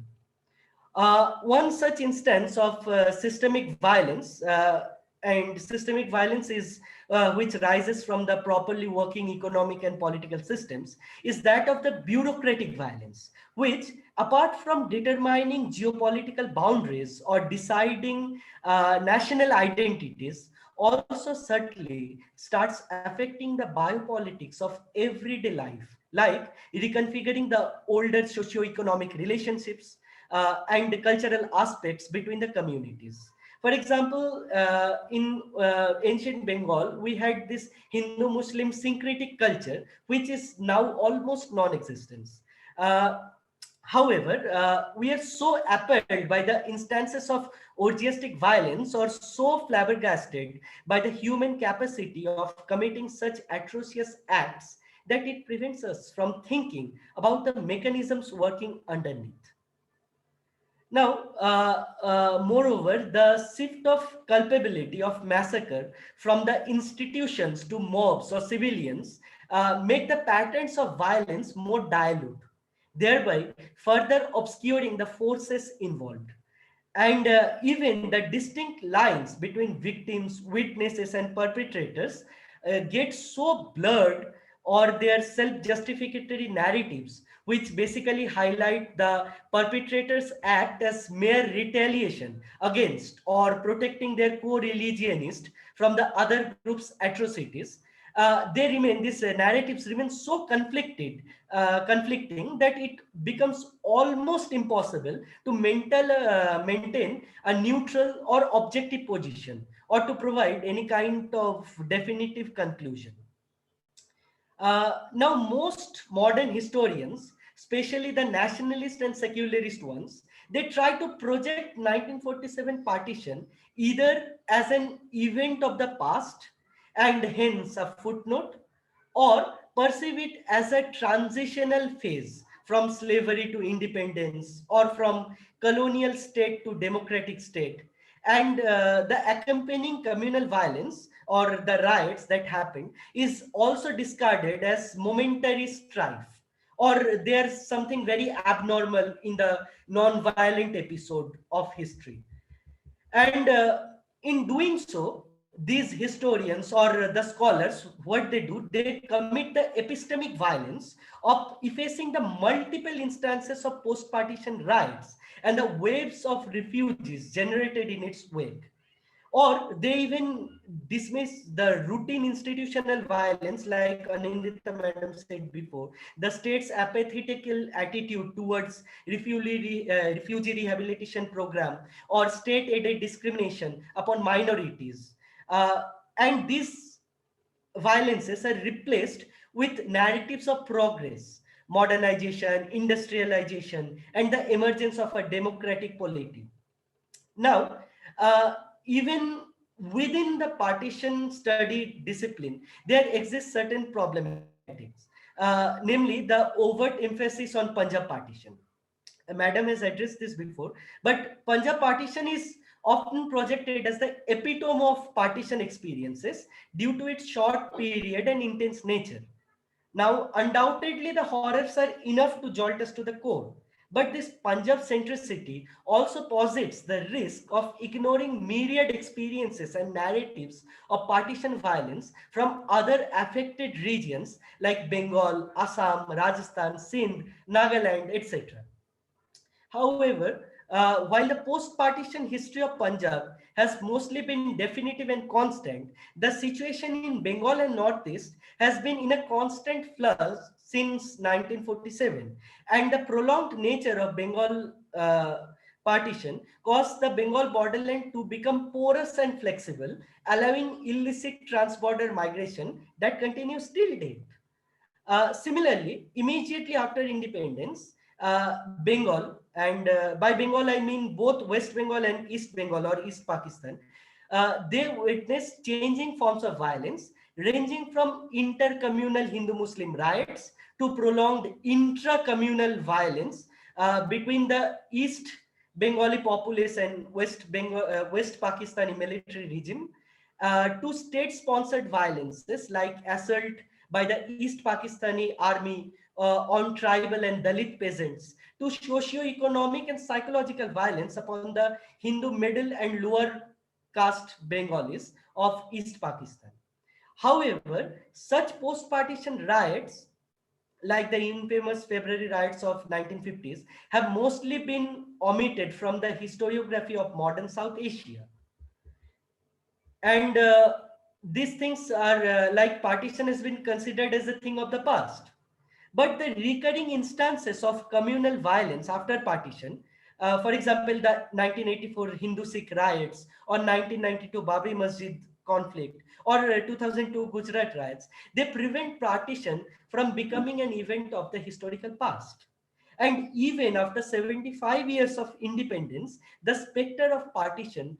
[SPEAKER 7] One such instance of systemic violence, and systemic violence is which rises from the properly working economic and political systems, is that of the bureaucratic violence, which, apart from determining geopolitical boundaries or deciding national identities, also certainly starts affecting the biopolitics of everyday life, like reconfiguring the older socio-economic relationships and the cultural aspects between the communities. For example, in ancient Bengal, we had this Hindu-Muslim syncretic culture, which is now almost non-existent. However, we are so appalled by the instances of orgiastic violence or so flabbergasted by the human capacity of committing such atrocious acts that it prevents us from thinking about the mechanisms working underneath. Now, moreover, the shift of culpability of massacre from the institutions to mobs or civilians make the patterns of violence more dilute, thereby further obscuring the forces involved. And even the distinct lines between victims, witnesses, and perpetrators get so blurred, or their self-justificatory narratives, which basically highlight the perpetrators act as mere retaliation against or protecting their co-religionist from the other group's atrocities. These narratives remain so conflicting that it becomes almost impossible to maintain a neutral or objective position or to provide any kind of definitive conclusion. Now, most modern historians, especially the nationalist and secularist ones, they try to project 1947 partition either as an event of the past and hence a footnote, or perceive it as a transitional phase from slavery to independence or from colonial state to democratic state. And the accompanying communal violence or the riots that happened is also discarded as momentary strife, or there's something very abnormal in the non-violent episode of history. And in doing so, these historians or the scholars, what they do, they commit the epistemic violence of effacing the multiple instances of post-partition riots and the waves of refugees generated in its wake. Or they even dismiss the routine institutional violence, like Anindita madam said before, the state's apathetical attitude towards refugee rehabilitation program or state-aided discrimination upon minorities. And these violences are replaced with narratives of progress, modernization, industrialization, and the emergence of a democratic polity. Now, even within the partition study discipline, there exists certain problematics, namely the overt emphasis on Punjab partition. Madam has addressed this before, but Punjab partition is often projected as the epitome of partition experiences due to its short period and intense nature. Now, undoubtedly, the horrors are enough to jolt us to the core. But this Punjab centricity also posits the risk of ignoring myriad experiences and narratives of partition violence from other affected regions like Bengal, Assam, Rajasthan, Sindh, Nagaland, etc. However, while the post-partition history of Punjab has mostly been definitive and constant, the situation in Bengal and Northeast has been in a constant flux since 1947, and the prolonged nature of Bengal partition caused the Bengal borderland to become porous and flexible, allowing illicit trans-border migration that continues till date. Similarly, immediately after independence, Bengal, and by Bengal I mean both West Bengal and East Bengal or East Pakistan, they witnessed changing forms of violence ranging from intercommunal Hindu-Muslim riots to prolonged intra-communal violence between the East Bengali populace and West Pakistani military regime, to state-sponsored violences like assault by the East Pakistani army on tribal and Dalit peasants, to socio-economic and psychological violence upon the Hindu middle and lower caste Bengalis of East Pakistan. However, such post-partition riots, like the infamous February riots of 1950s, have mostly been omitted from the historiography of modern South Asia. And these things are like partition has been considered as a thing of the past. But the recurring instances of communal violence after partition, for example, the 1984 Hindu-Sikh riots or 1992 Babri Masjid conflict or 2002 Gujarat riots, they prevent partition from becoming an event of the historical past. And even after 75 years of independence, the specter of partition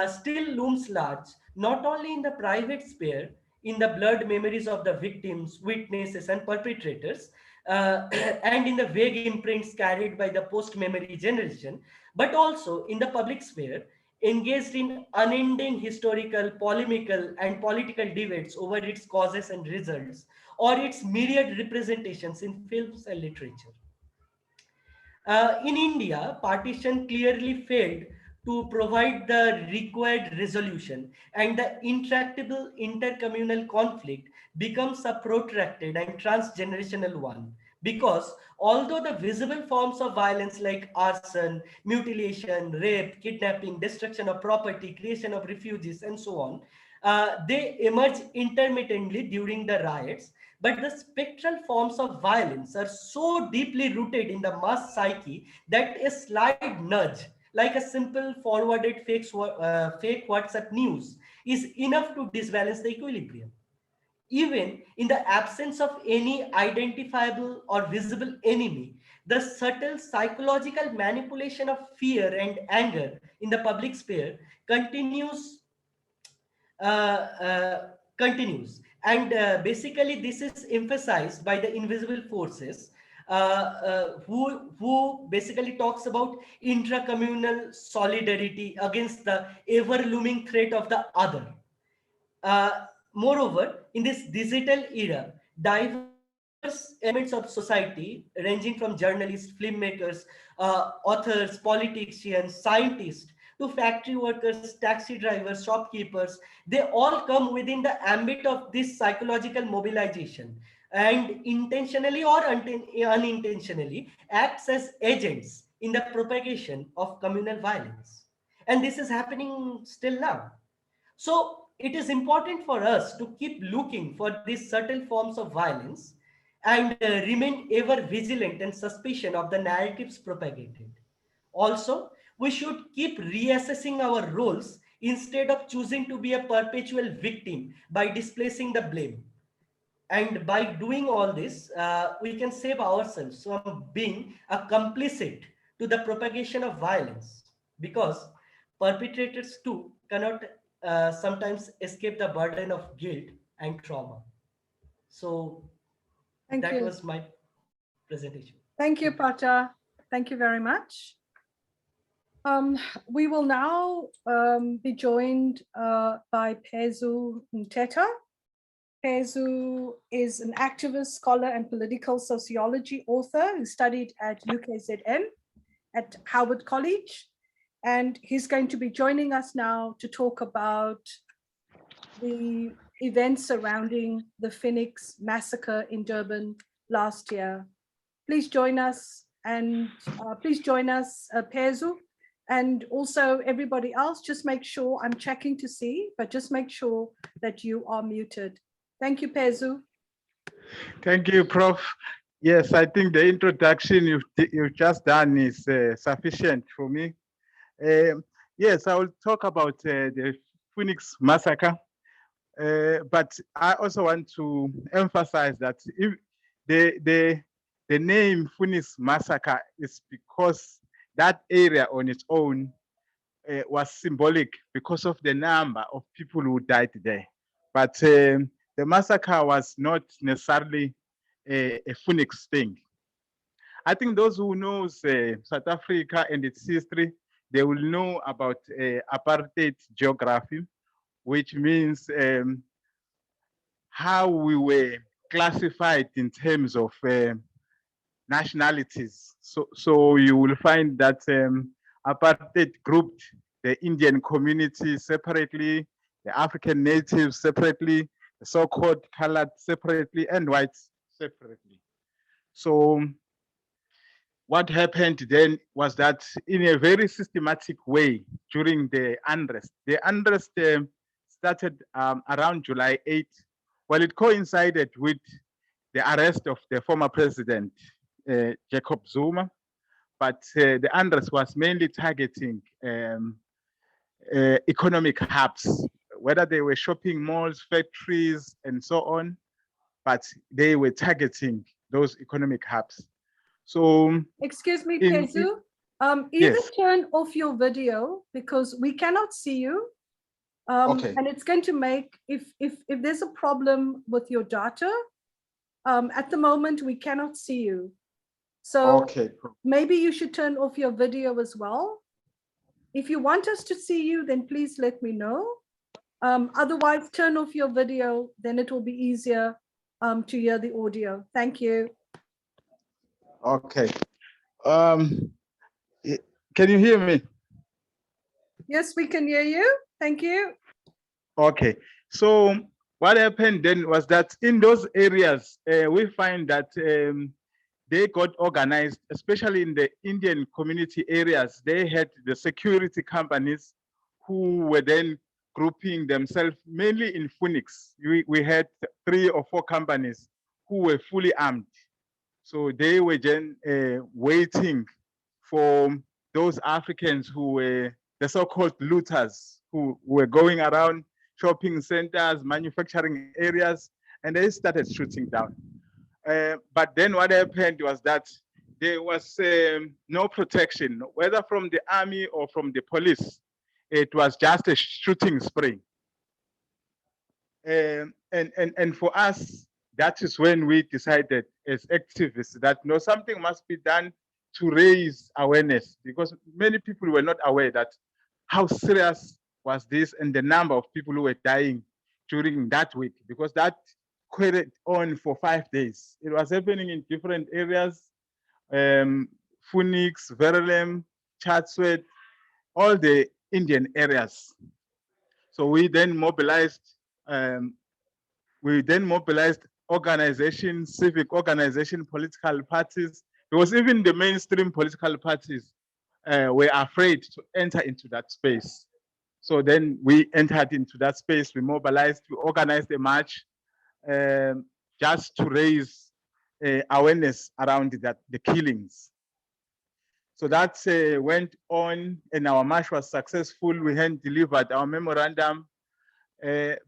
[SPEAKER 7] still looms large, not only in the private sphere, in the blurred memories of the victims, witnesses, and perpetrators, and in the vague imprints carried by the post-memory generation, but also in the public sphere, engaged in unending historical, polemical, and political debates over its causes and results, or its myriad representations in films and literature. In India, partition clearly failed to provide the required resolution, and the intractable intercommunal conflict becomes a protracted and transgenerational one. Because although the visible forms of violence like arson, mutilation, rape, kidnapping, destruction of property, creation of refugees, and so on, they emerge intermittently during the riots, but the spectral forms of violence are so deeply rooted in the mass psyche that a slight nudge, like a simple forwarded fake WhatsApp news, is enough to disbalance the equilibrium. Even in the absence of any identifiable or visible enemy, the subtle psychological manipulation of fear and anger in the public sphere continues. And basically, this is emphasized by the invisible forces who basically talks about intracommunal solidarity against the ever-looming threat of the other. Moreover, in this digital era, diverse elements of society, ranging from journalists, filmmakers, authors, politicians, scientists, to factory workers, taxi drivers, shopkeepers, they all come within the ambit of this psychological mobilization, and intentionally or unintentionally acts as agents in the propagation of communal violence. And this is happening still now. So it is important for us to keep looking for these subtle forms of violence and remain ever vigilant and suspicion of the narratives propagated. Also, we should keep reassessing our roles instead of choosing to be a perpetual victim by displacing the blame. And by doing all this, we can save ourselves from being a complicit to the propagation of violence, because perpetrators too cannot sometimes escape the burden of guilt and trauma. So
[SPEAKER 1] Thank
[SPEAKER 7] that
[SPEAKER 1] you.
[SPEAKER 7] was my presentation.
[SPEAKER 1] Thank you, Pata. Thank you very much. We will now be joined by Phezu Nteta. Phezu is an activist, scholar, and political sociology author who studied at UKZN at Howard College. And he's going to be joining us now to talk about the events surrounding the Phoenix massacre in Durban last year. Please join us, and Phezu, and also everybody else. Just make sure, I'm checking to see, but just make sure that you are muted. Thank you, Phezu.
[SPEAKER 8] Thank you, Prof. Yes, I think the introduction you've just done is sufficient for me. Yes, I will talk about the Phoenix massacre, but I also want to emphasize that if the name Phoenix massacre is because that area on its own was symbolic because of the number of people who died there. But the massacre was not necessarily a Phoenix thing. I think those who know South Africa and its history, they will know about apartheid geography, which means how we were classified in terms of nationalities. So you will find that apartheid grouped the Indian community separately, the African natives separately, the so-called colored separately, and whites separately. So what happened then was that in a very systematic way during the unrest started around July 8th. Well, it coincided with the arrest of the former president, Jacob Zuma, but the unrest was mainly targeting economic hubs, whether they were shopping malls, factories, and so on, but they were targeting those economic hubs. So
[SPEAKER 1] Excuse me,
[SPEAKER 8] in-
[SPEAKER 1] Pezu. Either
[SPEAKER 8] Yes.
[SPEAKER 1] turn off your video because we cannot see you.
[SPEAKER 8] Okay.
[SPEAKER 1] And it's going to make, if there's a problem with your data, at the moment we cannot see you. So
[SPEAKER 8] Okay.
[SPEAKER 1] maybe you should turn off your video as well. If you want us to see you, then please let me know. Otherwise, turn off your video, then it will be easier to hear the audio. Thank you.
[SPEAKER 8] Okay. Can you hear me?
[SPEAKER 1] Yes, we can hear you. Thank you.
[SPEAKER 8] Okay. So what happened then was that in those areas, we find that they got organized, especially in the Indian community areas. They had the security companies who were then grouping themselves mainly in Phoenix. We had 3 or 4 companies who were fully armed. So they were then waiting for those Africans who were the so-called looters, who were going around shopping centers, manufacturing areas, and they started shooting down. But then what happened was that there was no protection, whether from the army or from the police. It was just a shooting spree. And for us, that is when we decided as activists that no, something must be done to raise awareness, because many people were not aware that how serious was this and the number of people who were dying during that week, because that carried on for 5 days. It was happening in different areas, Phoenix, Verulam, Chatsworth, all the Indian areas. So we then mobilized organizations, civic organizations, political parties. Because even the mainstream political parties were afraid to enter into that space. So then we entered into that space, we mobilized, we organized a march just to raise awareness around the killings. So that went on, and our march was successful. We had delivered our memorandum.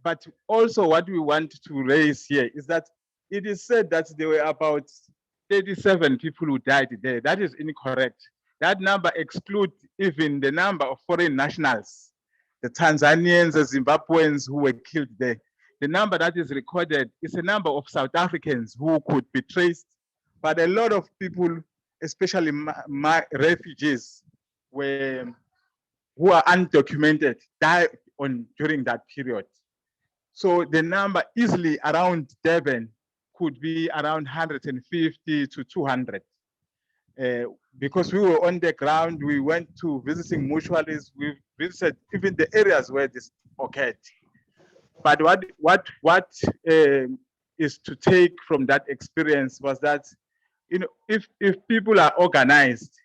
[SPEAKER 8] But also what we want to raise here is that it is said that there were about 37 people who died there. That is incorrect. That number excludes even the number of foreign nationals, the Tanzanians, the Zimbabweans who were killed there. The number that is recorded is a number of South Africans who could be traced, but a lot of people, especially refugees, who are undocumented, died during that period. So the number easily around Durban could be around 150 to 200. Because we were on the ground, we went to visiting mutualities, we visited even the areas where this occurred. But what is to take from that experience was that, you know, if people are organized,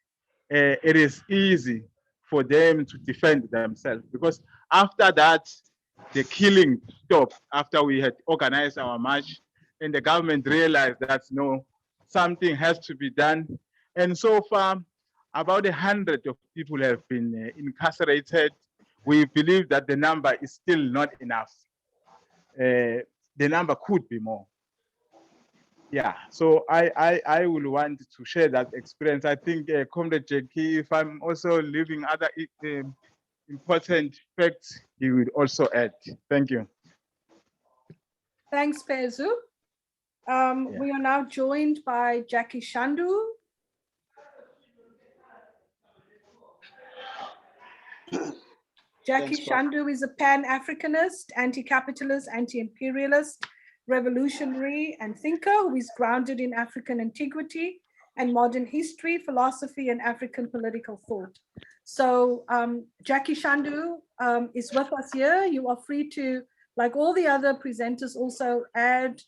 [SPEAKER 8] it is easy for them to defend themselves, because after that, the killing stopped after we had organized our march, and the government realized that no, something has to be done. And so far, about 100 of people have been incarcerated. We believe that the number is still not enough. The number could be more. Yeah, so I will want to share that experience. I think Comrade Jackie, if I'm also leaving other important facts, he would also add. Thank you.
[SPEAKER 1] Thanks, Pezu. We are now joined by Jackie Shandu. Jackie Shandu is a Pan-Africanist, anti-capitalist, anti-imperialist, revolutionary and thinker who is grounded in African antiquity and modern history, philosophy, and African political thought. So Jackie Shandu is with us here. You are free to, like all the other presenters, also add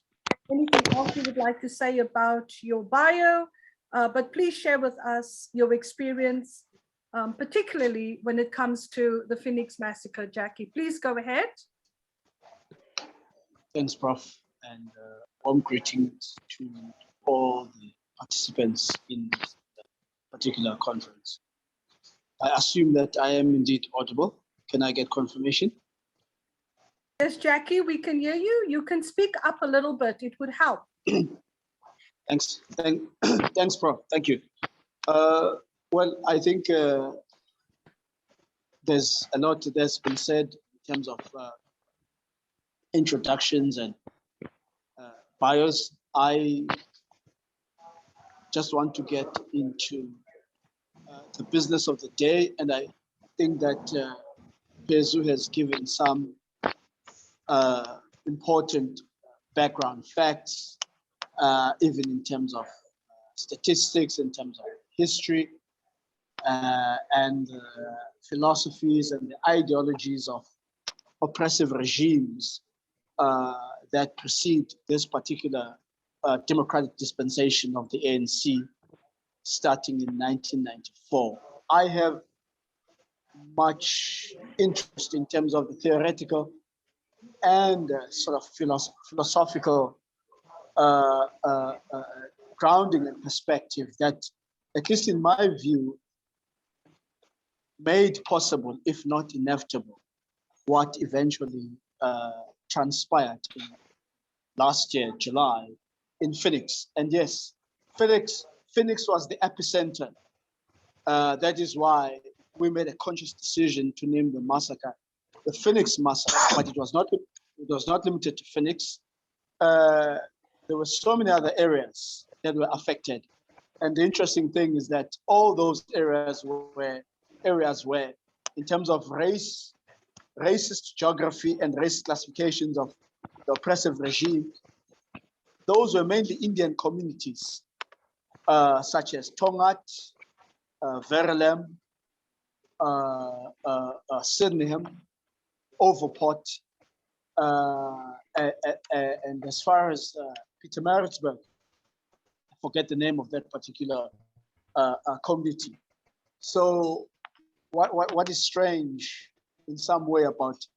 [SPEAKER 1] anything else you would like to say about your bio, but please share with us your experience, particularly when it comes to the Phoenix Massacre. Jackie, please go ahead.
[SPEAKER 9] Thanks, Prof. And warm greetings to all the participants in this particular conference. I assume that I am indeed audible. Can I get confirmation?
[SPEAKER 1] Yes, Jackie, we can hear you. You can speak up a little bit. It would help.
[SPEAKER 9] Thanks, Prof. Thank you. Well, I think there's a lot that's been said in terms of introductions and bios. I just want to get into the business of the day, and I think that Pezu has given some important background facts, even in terms of statistics, in terms of history, and philosophies and the ideologies of oppressive regimes that precede this particular democratic dispensation of the ANC starting in 1994. I have much interest in terms of the theoretical and sort of philosophical grounding and perspective that, at least in my view, made possible, if not inevitable, what eventually transpired in last year, July, in Phoenix. And yes, Phoenix was the epicenter. That is why we made a conscious decision to name the massacre the Phoenix Massacre, but it was not limited to Phoenix. There were so many other areas that were affected. And the interesting thing is that all those areas were areas where, in terms of race, racist geography and race classifications of the oppressive regime, those were mainly Indian communities, such as Tongat, Verulam, Sydenham, Overport, and as far as Pietermaritzburg, I forget the name of that particular community. So what is strange in some way about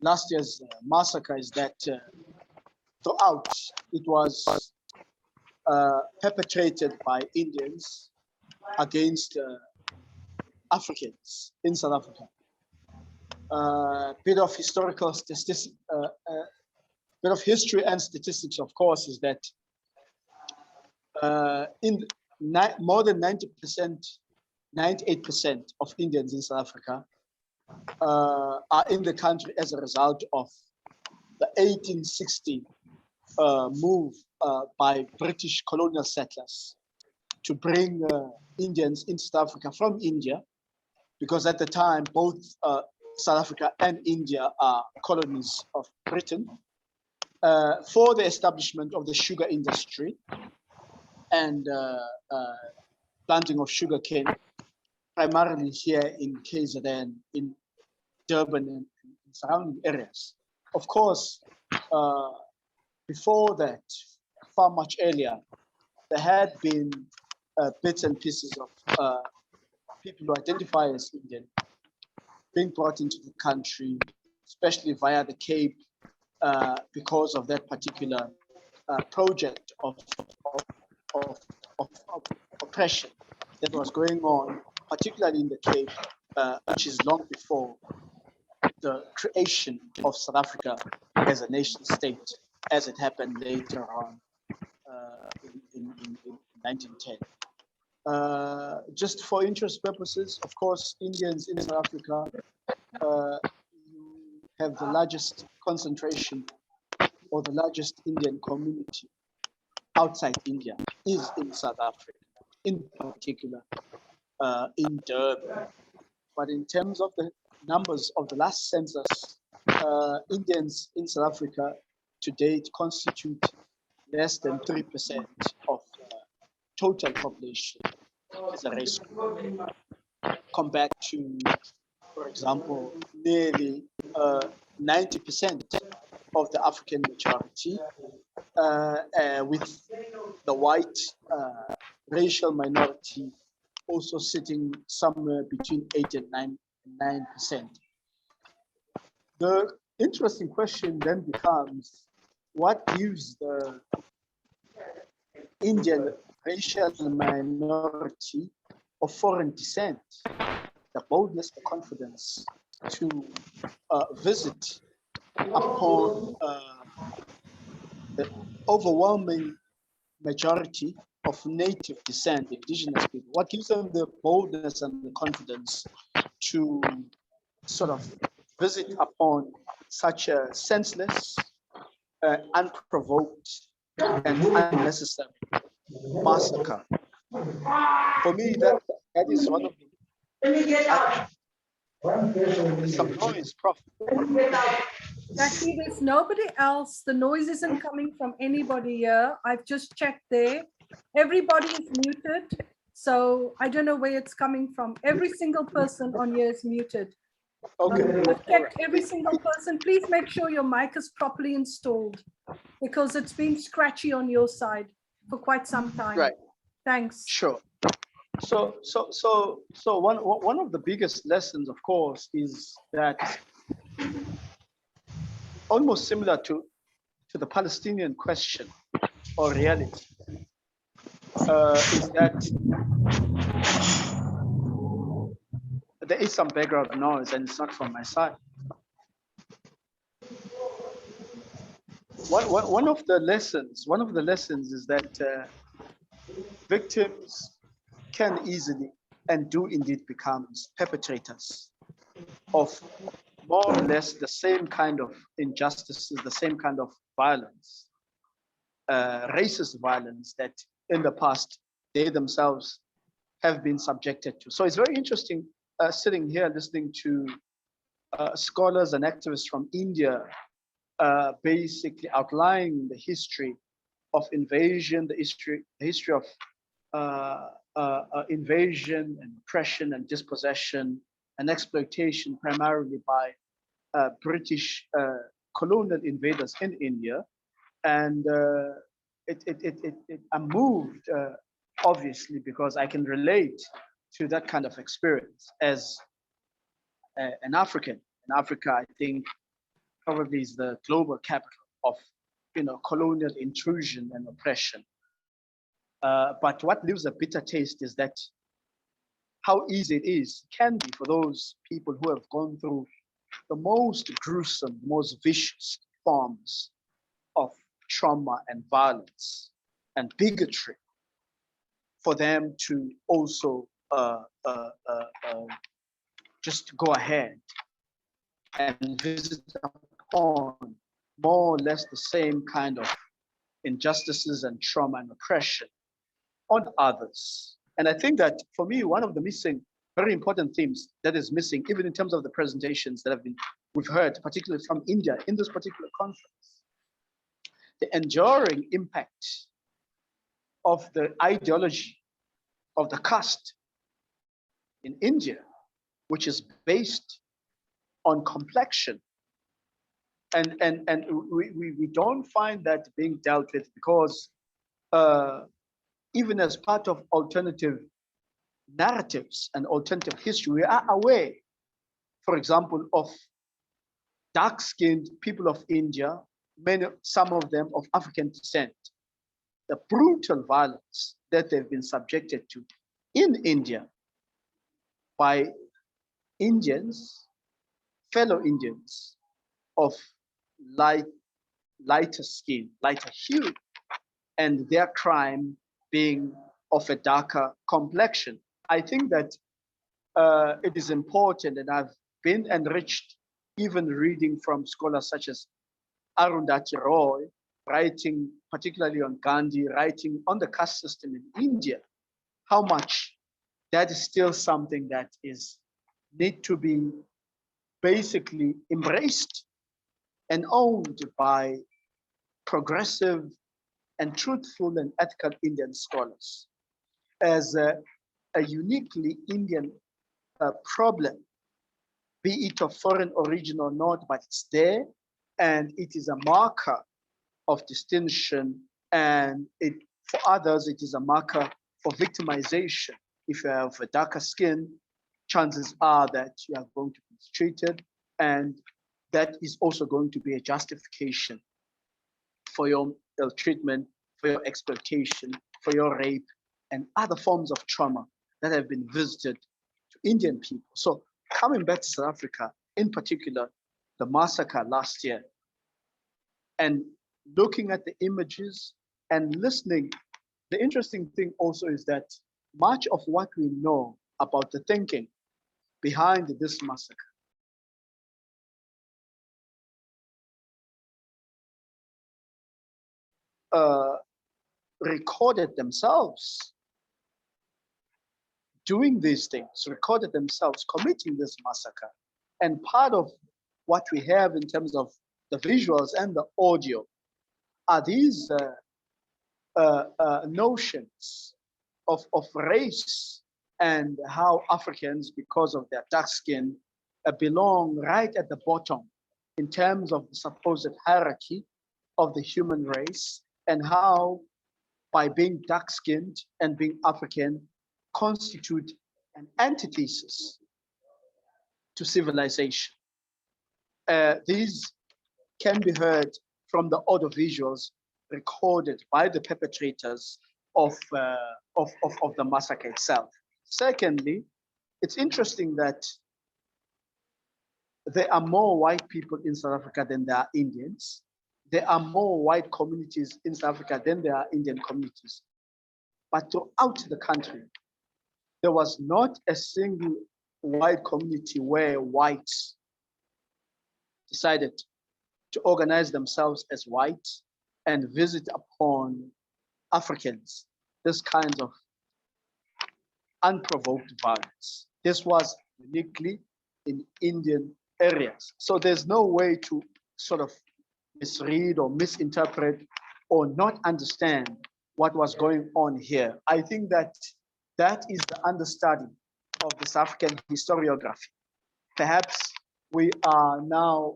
[SPEAKER 9] last year's massacre is that throughout it was perpetrated by Indians against Africans in South Africa. Bit of historical statistics, bit of history and statistics, of course, is that more than 90%, 98% of Indians in South Africa are in the country as a result of the 1860 move by British colonial settlers to bring Indians into South Africa from India, because at the time both South Africa and India are colonies of Britain, for the establishment of the sugar industry and planting of sugar cane, primarily here in KZN, in Durban and surrounding areas. Of course, before that, far much earlier, there had been bits and pieces of people who identify as Indian being brought into the country, especially via the Cape, because of that particular project of oppression that was going on, particularly in the Cape, which is long before the creation of South Africa as a nation state, as it happened later on in 1910. Just for interest purposes, of course, Indians in South Africa have the largest concentration, or the largest Indian community outside India is in South Africa, in particular in Durban. But in terms of the numbers of the last census, Indians in South Africa to date constitute less than 3% of total population as a race group, compared to, for example, nearly 90% of the African majority, with the white racial minority also sitting somewhere between 8 and 9%. The interesting question then becomes, what gives the Indian racial minority of foreign descent the boldness, the confidence to visit upon the overwhelming majority of native descent, indigenous people? What gives them the boldness and the confidence to sort of visit upon such a senseless, unprovoked, and unnecessary massacre? For me, that is one of the. There's some noise, Prof.
[SPEAKER 1] Actually, there's nobody else. The noise isn't coming from anybody here. I've just checked there. Everybody is muted. So I don't know where it's coming from. Every single person on here is muted.
[SPEAKER 9] Okay.
[SPEAKER 1] I've checked every single person. Please make sure your mic is properly installed because it's been scratchy on your side for quite some time.
[SPEAKER 9] Right.
[SPEAKER 1] Thanks.
[SPEAKER 9] Sure. So one of the biggest lessons, of course, is that almost similar to the Palestinian question or reality, is that there is some background noise, and it's not from my side. One of the lessons is that victims can easily and do indeed become perpetrators of more or less the same kind of injustices, the same kind of violence, racist violence that in the past they themselves have been subjected to. So it's very interesting sitting here listening to scholars and activists from India basically outlining the history of invasion, the history of invasion and oppression and dispossession and exploitation primarily by British colonial invaders in India. And I'm moved, obviously, because I can relate to that kind of experience as an African. In Africa, I think probably is the global capital of colonial intrusion and oppression. But what leaves a bitter taste is that how easy it can be for those people who have gone through the most gruesome, most vicious forms of trauma and violence and bigotry, for them to also just go ahead and visit upon more or less the same kind of injustices and trauma and oppression on others. And I think that for me, one of the very important themes that is missing, even in terms of the presentations that we've heard, particularly from India in this particular conference, the enduring impact of the ideology of the caste in India, which is based on complexion. And we don't find that being dealt with because even as part of alternative narratives and alternative history, we are aware, for example, of dark-skinned people of India, some of them of African descent, the brutal violence that they've been subjected to in India by Indians, fellow Indians of lighter skin, lighter hue, and their crime being of a darker complexion. I think that it is important, and I've been enriched even reading from scholars such as Arundhati Roy, writing particularly on Gandhi, writing on the caste system in India, how much that is still something that need to be basically embraced and owned by progressive and truthful and ethical Indian scholars as a uniquely Indian problem, be it of foreign origin or not, but it's there, and it is a marker of distinction, and for others, it is a marker for victimization. If you have a darker skin, chances are that you are going to be mistreated, and that is also going to be a justification for your treatment, for your exploitation, for your rape, and other forms of trauma that have been visited to Indian people. So coming back to South Africa, in particular, the massacre last year, and looking at the images and listening the interesting thing also is that much of what we know about the thinking behind this massacre recorded themselves doing these things, recorded themselves committing this massacre. And part of what we have in terms of the visuals and the audio are these notions of race and how Africans, because of their dark skin, belong right at the bottom in terms of the supposed hierarchy of the human race, and how by being dark-skinned and being African constitute an antithesis to civilization. These can be heard from the audio visuals recorded by the perpetrators of the massacre itself. Secondly, it's interesting that there are more white people in South Africa than there are Indians. There are more white communities in South Africa than there are Indian communities. But throughout the country, there was not a single white community where whites decided to organize themselves as white and visit upon Africans this kind of unprovoked violence. This was uniquely in Indian areas. So there's no way to sort of misread or misinterpret or not understand what was going on here. I think that that is the understudy of the South African historiography. Perhaps we are now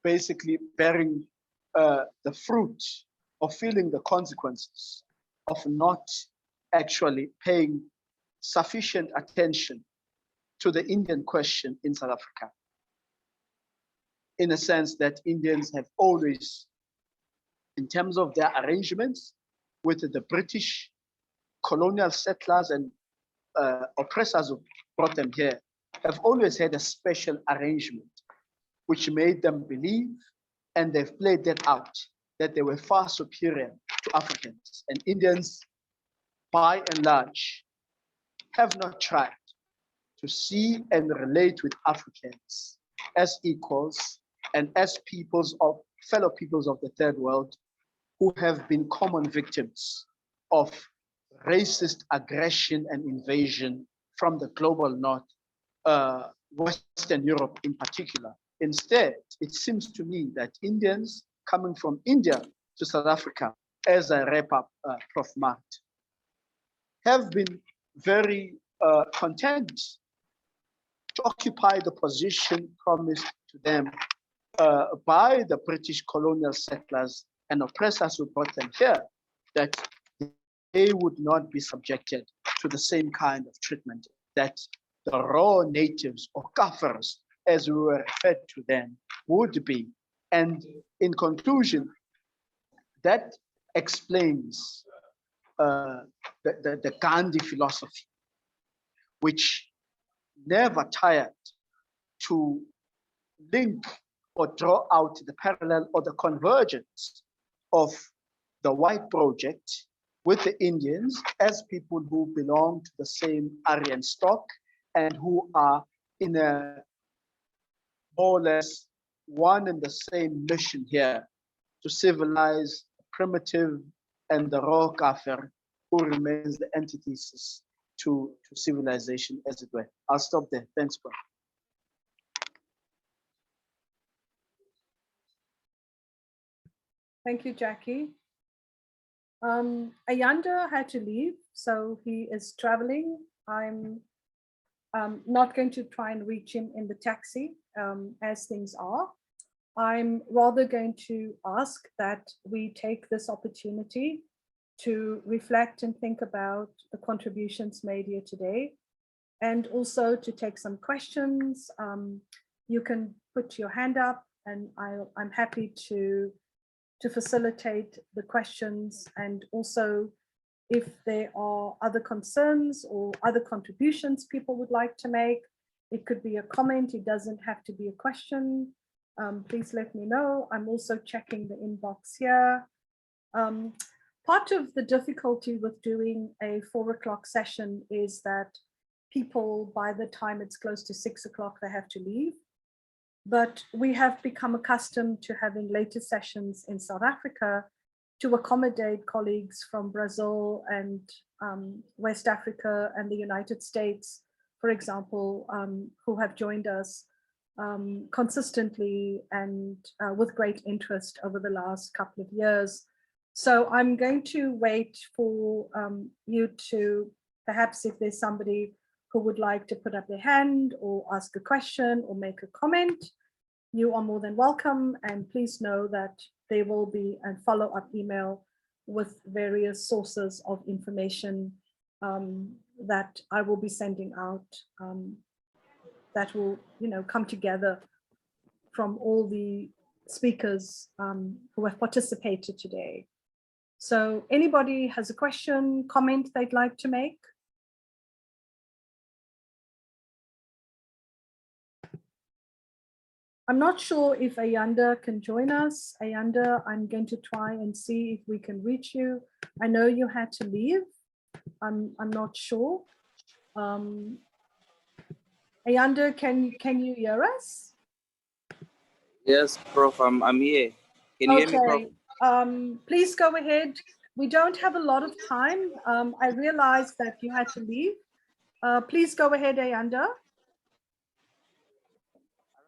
[SPEAKER 9] basically bearing the fruit of feeling the consequences of not actually paying sufficient attention to the Indian question in South Africa, in a sense that Indians have always, in terms of their arrangements with the British colonial settlers and oppressors who brought them here, have always had a special arrangement which made them believe, and they've played that out, that they were far superior to Africans. And Indians, by and large, have not tried to see and relate with Africans as equals and as peoples of fellow peoples of the third world who have been common victims of racist aggression and invasion from the global north, Western Europe in particular. Instead, it seems to me that Indians coming from India to South Africa, as I wrap up, Prof. Mart, have been very content to occupy the position promised to them by the British colonial settlers and oppressors who brought them here, that they would not be subjected to the same kind of treatment that the raw natives or Kafirs, as we were referred to them, would be. And in conclusion, that explains the Gandhi philosophy, which never tired to link or draw out the parallel or the convergence of the white project with the Indians as people who belong to the same Aryan stock and who are in a more or less one and the same mission here, to civilize the primitive and the raw Kafir who remains the antithesis to civilization, as it were. I'll stop there. Thanks, bro.
[SPEAKER 1] Thank you, Jackie. Ayanda had to leave, so he is traveling. I'm not going to try and reach him in the taxi as things are. I'm rather going to ask that we take this opportunity to reflect and think about the contributions made here today, and also to take some questions. You can put your hand up, and I'm happy to facilitate the questions. And also, if there are other concerns or other contributions people would like to make, it could be a comment, it doesn't have to be a question. Please let me know. I'm also checking the inbox here. part of the difficulty with doing a 4 o'clock session is that people, by the time it's close to 6 o'clock, they have to leave. But we have become accustomed to having later sessions in South Africa to accommodate colleagues from Brazil and West Africa and the United States, for example, who have joined us consistently and with great interest over the last couple of years. So I'm going to wait for you to, perhaps if there's somebody who would like to put up their hand or ask a question or make a comment, you are more than welcome. And please know that there will be a follow-up email with various sources of information that I will be sending out that will, come together from all the speakers who have participated today. So anybody has a question, comment they'd like to make? I'm not sure if Ayanda can join us. Ayanda, I'm going to try and see if we can reach you. I know you had to leave. I'm not sure. Ayanda, can you hear us?
[SPEAKER 10] Yes, Prof, I'm here. Can you hear me, Prof?
[SPEAKER 1] Please go ahead. We don't have a lot of time. I realized that you had to leave. Please go ahead, Ayanda.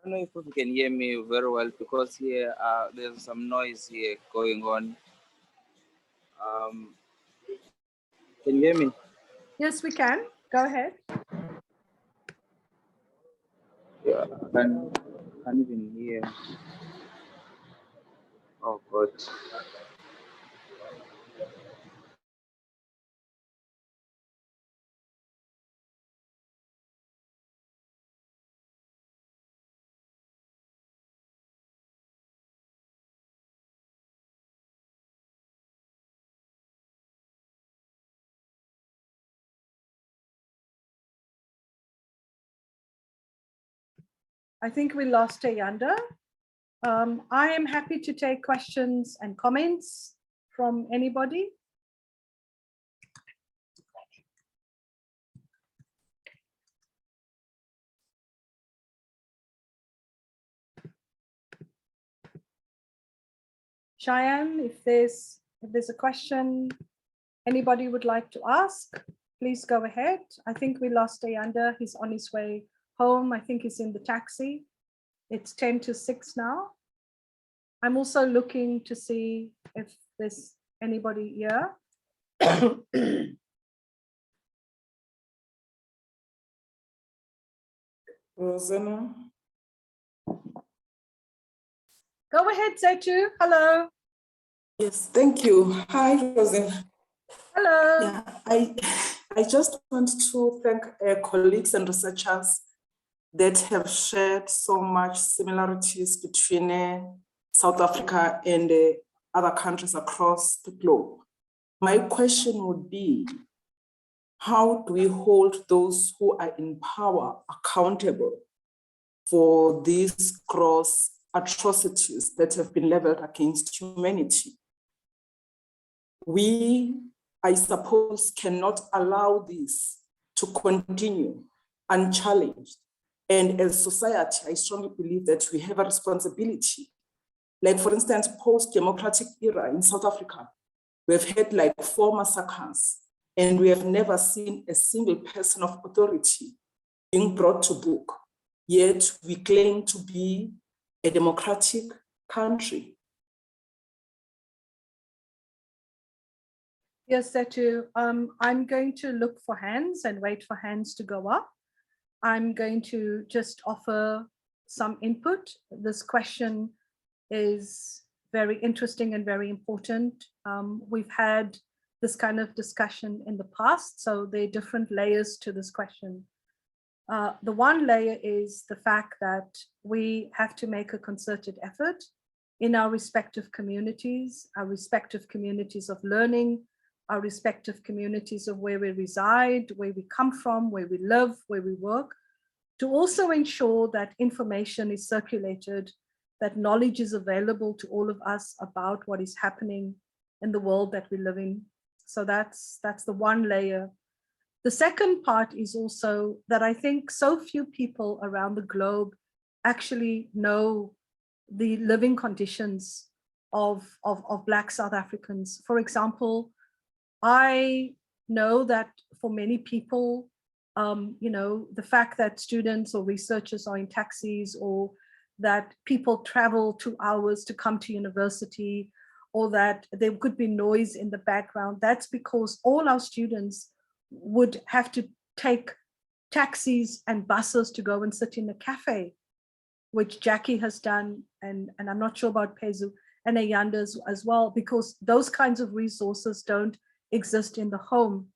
[SPEAKER 10] I don't know if you can hear me very well because here there's some noise here going on. Can you hear me?
[SPEAKER 1] Yes, we can. Go ahead.
[SPEAKER 10] Yeah, I can't even hear. Oh God.
[SPEAKER 1] I think we lost Ayanda. I am happy to take questions and comments from anybody. Cheyenne, if there's a question anybody would like to ask, please go ahead. I think we lost Ayanda. He's on his way home. I think he's in the taxi. It's 10 to 6 now. I'm also looking to see if there's anybody here.
[SPEAKER 11] Rosanna.
[SPEAKER 1] Go ahead, Zetu. Hello.
[SPEAKER 11] Yes, thank you. Hi, Rosanna.
[SPEAKER 1] Hello.
[SPEAKER 11] Yeah, I just want to thank colleagues and researchers that have shared so much similarities between South Africa and other countries across the globe. My question would be, how do we hold those who are in power accountable for these gross atrocities that have been leveled against humanity? We, I suppose, cannot allow this to continue unchallenged. And as society, I strongly believe that we have a responsibility. Like, for instance, post-democratic era in South Africa, we've had like 4 massacres, and we have never seen a single person of authority being brought to book. Yet we claim to be a democratic country.
[SPEAKER 1] Yes, Zetu. I'm going to look for hands and wait for hands to go up. I'm going to just offer some input. This question is very interesting and very important. We've had this kind of discussion in the past, so there are different layers to this question. The one layer is the fact that we have to make a concerted effort in our respective communities of learning, our respective communities of where we reside, where we come from, where we live, where we work, to also ensure that information is circulated, that knowledge is available to all of us about what is happening in the world that we live in. So that's the one layer. The second part is also that I think so few people around the globe actually know the living conditions of Black South Africans. For example, I know that for many people, the fact that students or researchers are in taxis, or that people travel 2 hours to come to university, or that there could be noise in the background, that's because all our students would have to take taxis and buses to go and sit in a cafe, which Jackie has done, and I'm not sure about Pezu and Ayanda as well, because those kinds of resources don't exist in the home.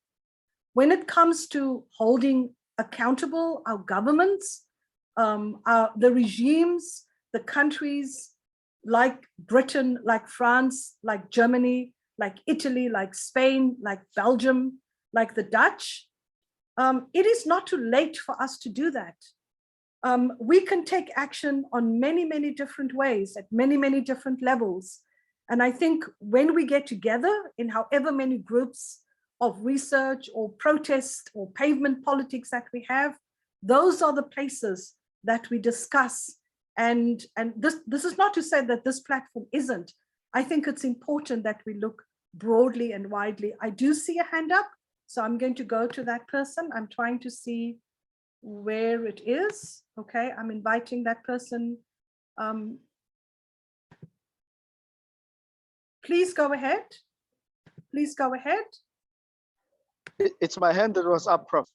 [SPEAKER 1] When it comes to holding accountable our governments, the regimes, the countries like Britain, like France, like Germany, like Italy, like Spain, like Belgium, like the Dutch, it is not too late for us to do that. We can take action on many, many different ways, at many, many different levels. And I think when we get together in however many groups of research or protest or pavement politics that we have, those are the places that we discuss. And this is not to say that this platform isn't. I think it's important that we look broadly and widely. I do see a hand up, so I'm going to go to that person. I'm trying to see where it is. Okay, I'm inviting that person. Please go ahead. Please go ahead.
[SPEAKER 12] It's my hand that was up, Prof.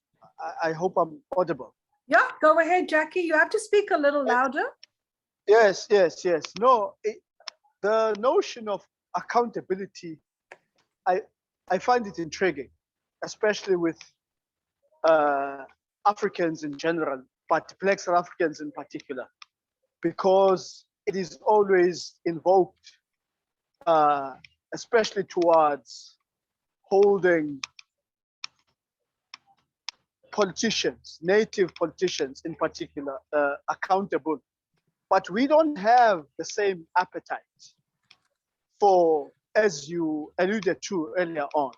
[SPEAKER 12] I hope I'm audible.
[SPEAKER 1] Yeah, go ahead, Jackie. You have to speak a little louder.
[SPEAKER 12] Yes. No, the notion of accountability, I find it intriguing, especially with Africans in general, but Black South Africans in particular, because it is always invoked, especially towards holding politicians, native politicians in particular, accountable. But we don't have the same appetite for, as you alluded to earlier on,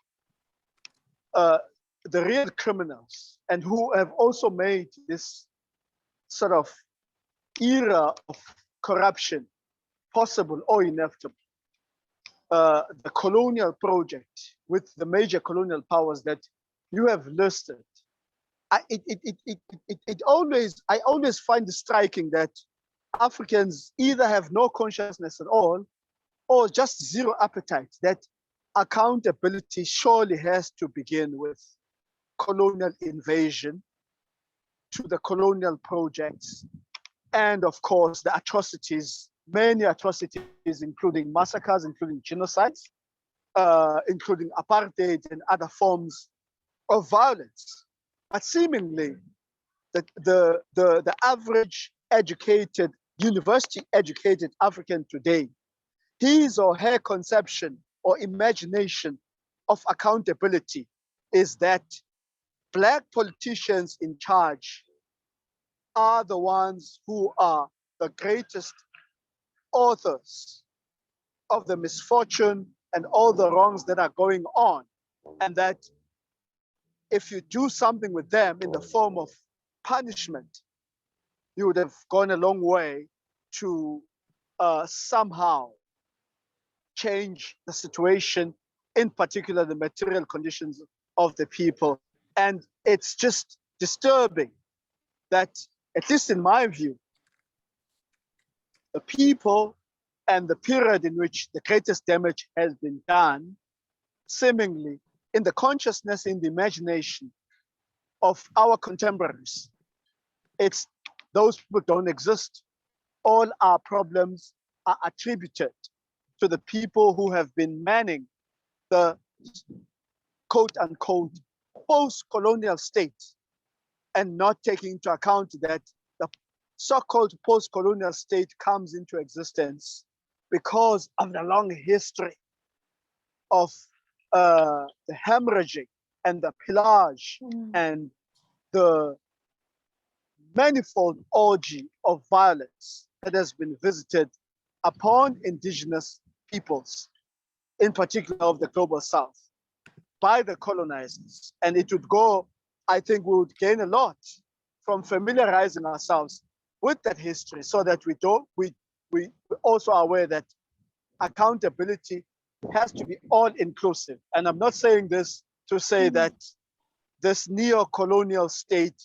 [SPEAKER 12] the real criminals, and who have also made this sort of era of corruption possible or inevitable. The colonial project with the major colonial powers that you have listed, I always find it striking that Africans either have no consciousness at all or just zero appetite. That accountability surely has to begin with colonial invasion, to the colonial projects, and of course the atrocities, many atrocities, including massacres, including genocides, including apartheid and other forms of violence. But seemingly, the average educated, university educated African today, his or her conception or imagination of accountability is that Black politicians in charge are the ones who are the greatest authors of the misfortune and all the wrongs that are going on, and that if you do something with them in the form of punishment, you would have gone a long way to somehow change the situation, in particular the material conditions of the people. And it's just disturbing that, at least in my view, the people and the period in which the greatest damage has been done, seemingly in the consciousness, in the imagination of our contemporaries, it's those people don't exist. All our problems are attributed to the people who have been manning the quote unquote post-colonial state, and not taking into account that the so-called post-colonial state comes into existence because of the long history of the hemorrhaging and the pillage and the manifold orgy of violence that has been visited upon indigenous peoples. in particular of the global south, by the colonizers. And it would go, I think we would gain a lot from familiarizing ourselves with that history, so that we also are aware that accountability has to be all inclusive. And I'm not saying this to say that this neo-colonial state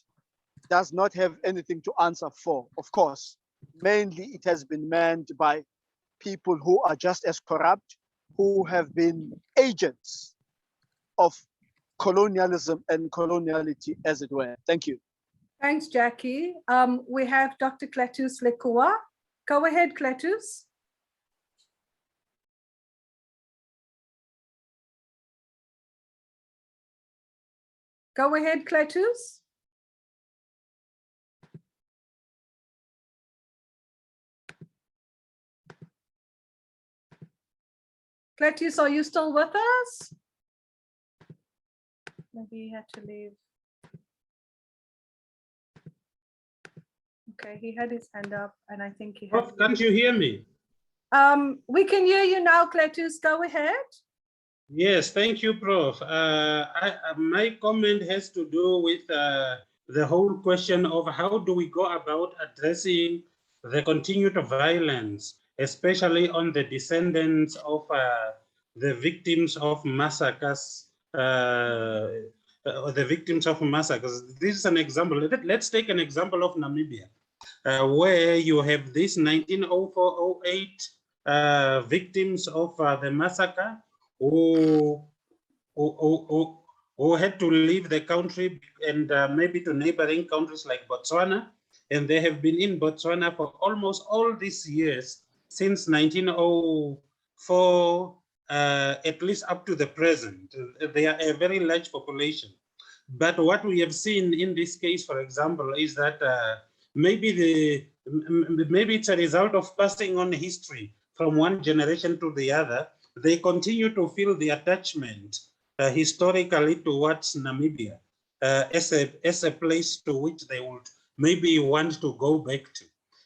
[SPEAKER 12] does not have anything to answer for. Of course, mainly it has been manned by people who are just as corrupt, who have been agents of colonialism and coloniality, as it were. Thank you.
[SPEAKER 1] Thanks, Jackie. We have Dr. Cletus Lekua. Go ahead, Cletus. Go ahead, Cletus. Cletus, are you still with us? Maybe he had to leave. Okay, he had his hand up, and I think he had.
[SPEAKER 3] Can't you hear me?
[SPEAKER 1] We can hear you now, Cletus. Go ahead.
[SPEAKER 3] Yes, thank you, Prof. My comment has to do with the whole question of how do we go about addressing the continued violence, especially on the descendants of the victims of massacres. The victims of massacres. This is an example. Let's take an example of Namibia, where you have this 1904-08 victims of the massacre who had to leave the country and maybe to neighboring countries like Botswana. And they have been in Botswana for almost all these years, since 1904, at least up to the present. They are a very large population. But what we have seen in this case, for example, is that maybe it's a result of passing on history from one generation to the other. They continue to feel the attachment historically towards Namibia as a place to which they would maybe want to go back to.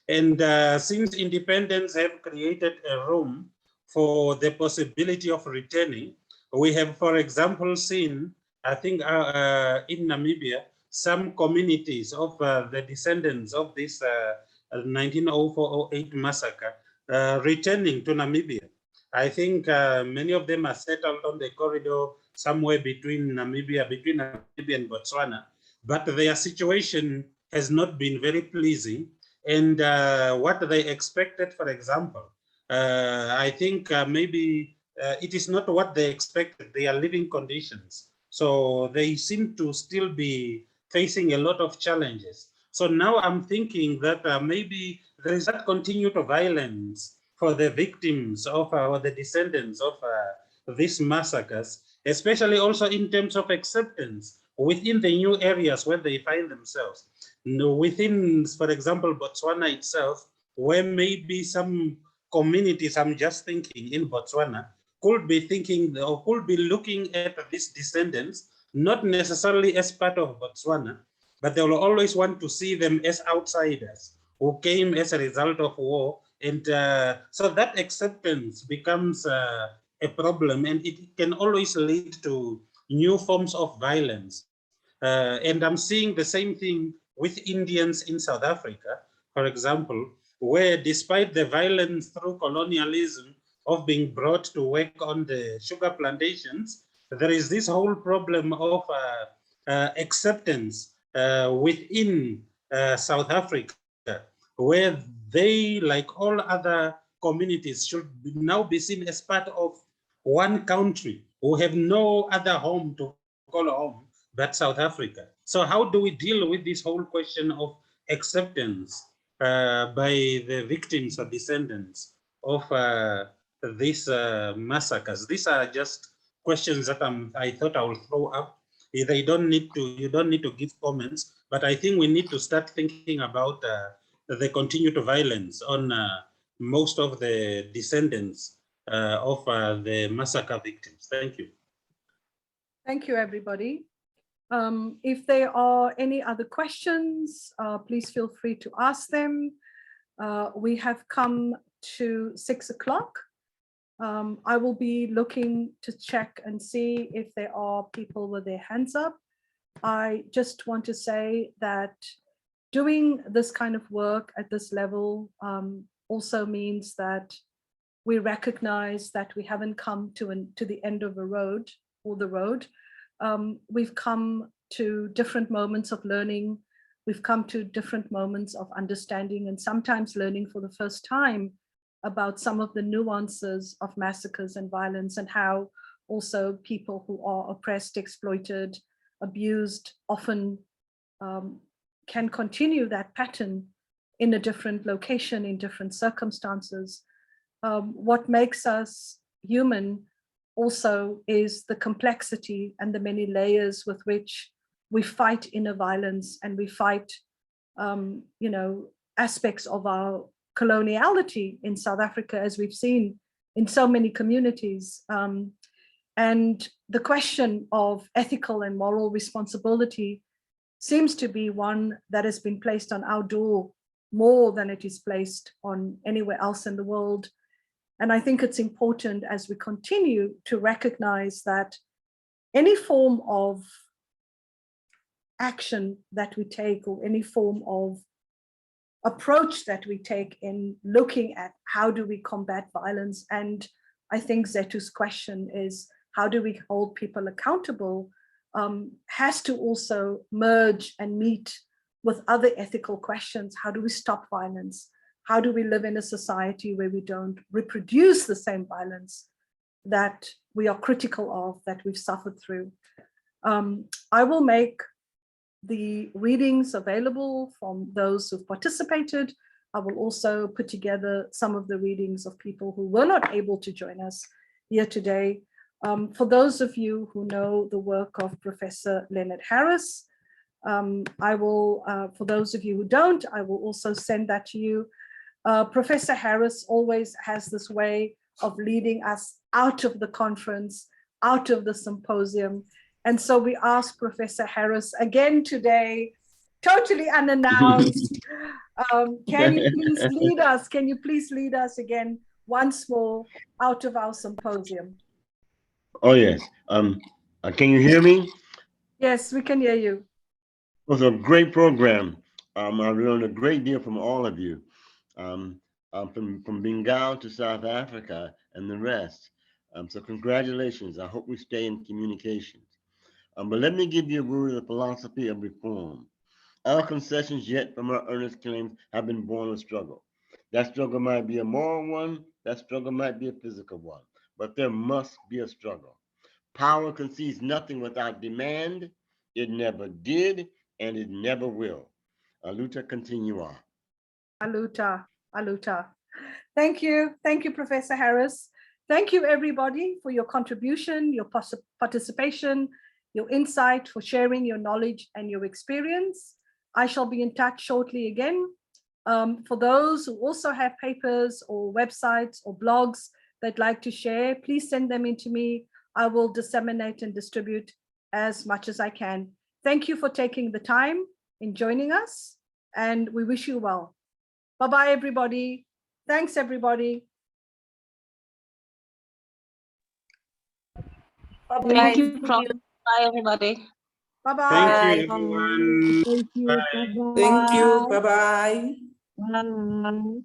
[SPEAKER 3] And since independence have created a room for the possibility of returning, we have, for example, seen, I think in Namibia, some communities of the descendants of this 1904-08 massacre returning to Namibia. I think many of them are settled on the corridor somewhere between Namibia and Botswana, but their situation has not been very pleasing. And what they expected, for example, I think maybe it is not what they expected, their living conditions. So they seem to still be facing a lot of challenges. So now I'm thinking that maybe there is that continued violence for the victims of or the descendants of these massacres, especially also in terms of acceptance within the new areas where they find themselves. Within, for example, Botswana itself, where maybe some communities, I'm just thinking in Botswana, could be thinking or could be looking at these descendants, not necessarily as part of Botswana, but they will always want to see them as outsiders who came as a result of war. And so that acceptance becomes a problem, and it can always lead to new forms of violence. And I'm seeing the same thing with Indians in South Africa, for example, where despite the violence through colonialism of being brought to work on the sugar plantations, there is this whole problem of acceptance within South Africa, where they, like all other communities, should now be seen as part of one country, who have no other home to call home but South Africa. So how do we deal with this whole question of acceptance by the victims or descendants of these massacres? These are just questions that I thought I will throw up. You don't need to give comments, but I think we need to start thinking about the continued violence on most of the descendants of the massacre victims. Thank you.
[SPEAKER 1] Thank you, everybody. If there are any other questions, please feel free to ask them. We have come to 6 o'clock. I will be looking to check and see if there are people with their hands up. I just want to say that doing this kind of work at this level also means that we recognize that we haven't come to the end of a road or the road. We've come to different moments of learning. We've come to different moments of understanding and sometimes learning for the first time about some of the nuances of massacres and violence and how also people who are oppressed, exploited, abused often can continue that pattern in a different location, in different circumstances. What makes us human also is the complexity and the many layers with which we fight inner violence and we fight, aspects of our coloniality in South Africa, as we've seen in so many communities. And the question of ethical and moral responsibility seems to be one that has been placed on our door more than it is placed on anywhere else in the world. And I think it's important as we continue to recognize that any form of action that we take or any form of approach that we take in looking at how do we combat violence, and I think Zetu's question is how do we hold people accountable, has to also merge and meet with other ethical questions. How do we stop violence? How do we live in a society where we don't reproduce the same violence that we are critical of, that we've suffered through? I will make the readings available from those who've participated. I will also put together some of the readings of people who were not able to join us here today. For those of you who know the work of Professor Leonard Harris, I will, for those of you who don't, I will also send that to you. Professor Harris always has this way of leading us out of the conference, out of the symposium. And so we asked Professor Harris again today, totally unannounced, can you please lead us? Can you please lead us again once more out of our symposium?
[SPEAKER 13] Oh, yes. Can you hear me?
[SPEAKER 1] Yes, we can hear you.
[SPEAKER 13] It was a great program. I've learned a great deal from all of you, from Bengal to South Africa and the rest. So congratulations. I hope we stay in communication. But let me give you a word of the philosophy of reform. Our concessions yet from our earnest claims have been born of struggle. That struggle might be a moral one, that struggle might be a physical one, but there must be a struggle. Power concedes nothing without demand. It never did, and it never will. Aluta continua.
[SPEAKER 1] Aluta, aluta. Thank you, Professor Harris. Thank you, everybody, for your contribution, your participation, your insight, for sharing your knowledge and your experience. I shall be in touch shortly again. For those who also have papers or websites or blogs they'd like to share, please send them in to me. I will disseminate and distribute as much as I can. Thank you for taking the time in joining us, and we wish you well. Bye-bye, everybody. Thanks, everybody.
[SPEAKER 2] Bye-bye.
[SPEAKER 14] Thank you, Prof. Bye, everybody.
[SPEAKER 1] Bye-bye.
[SPEAKER 3] Thank you, everyone.
[SPEAKER 11] Thank you. Bye-bye.
[SPEAKER 14] Bye.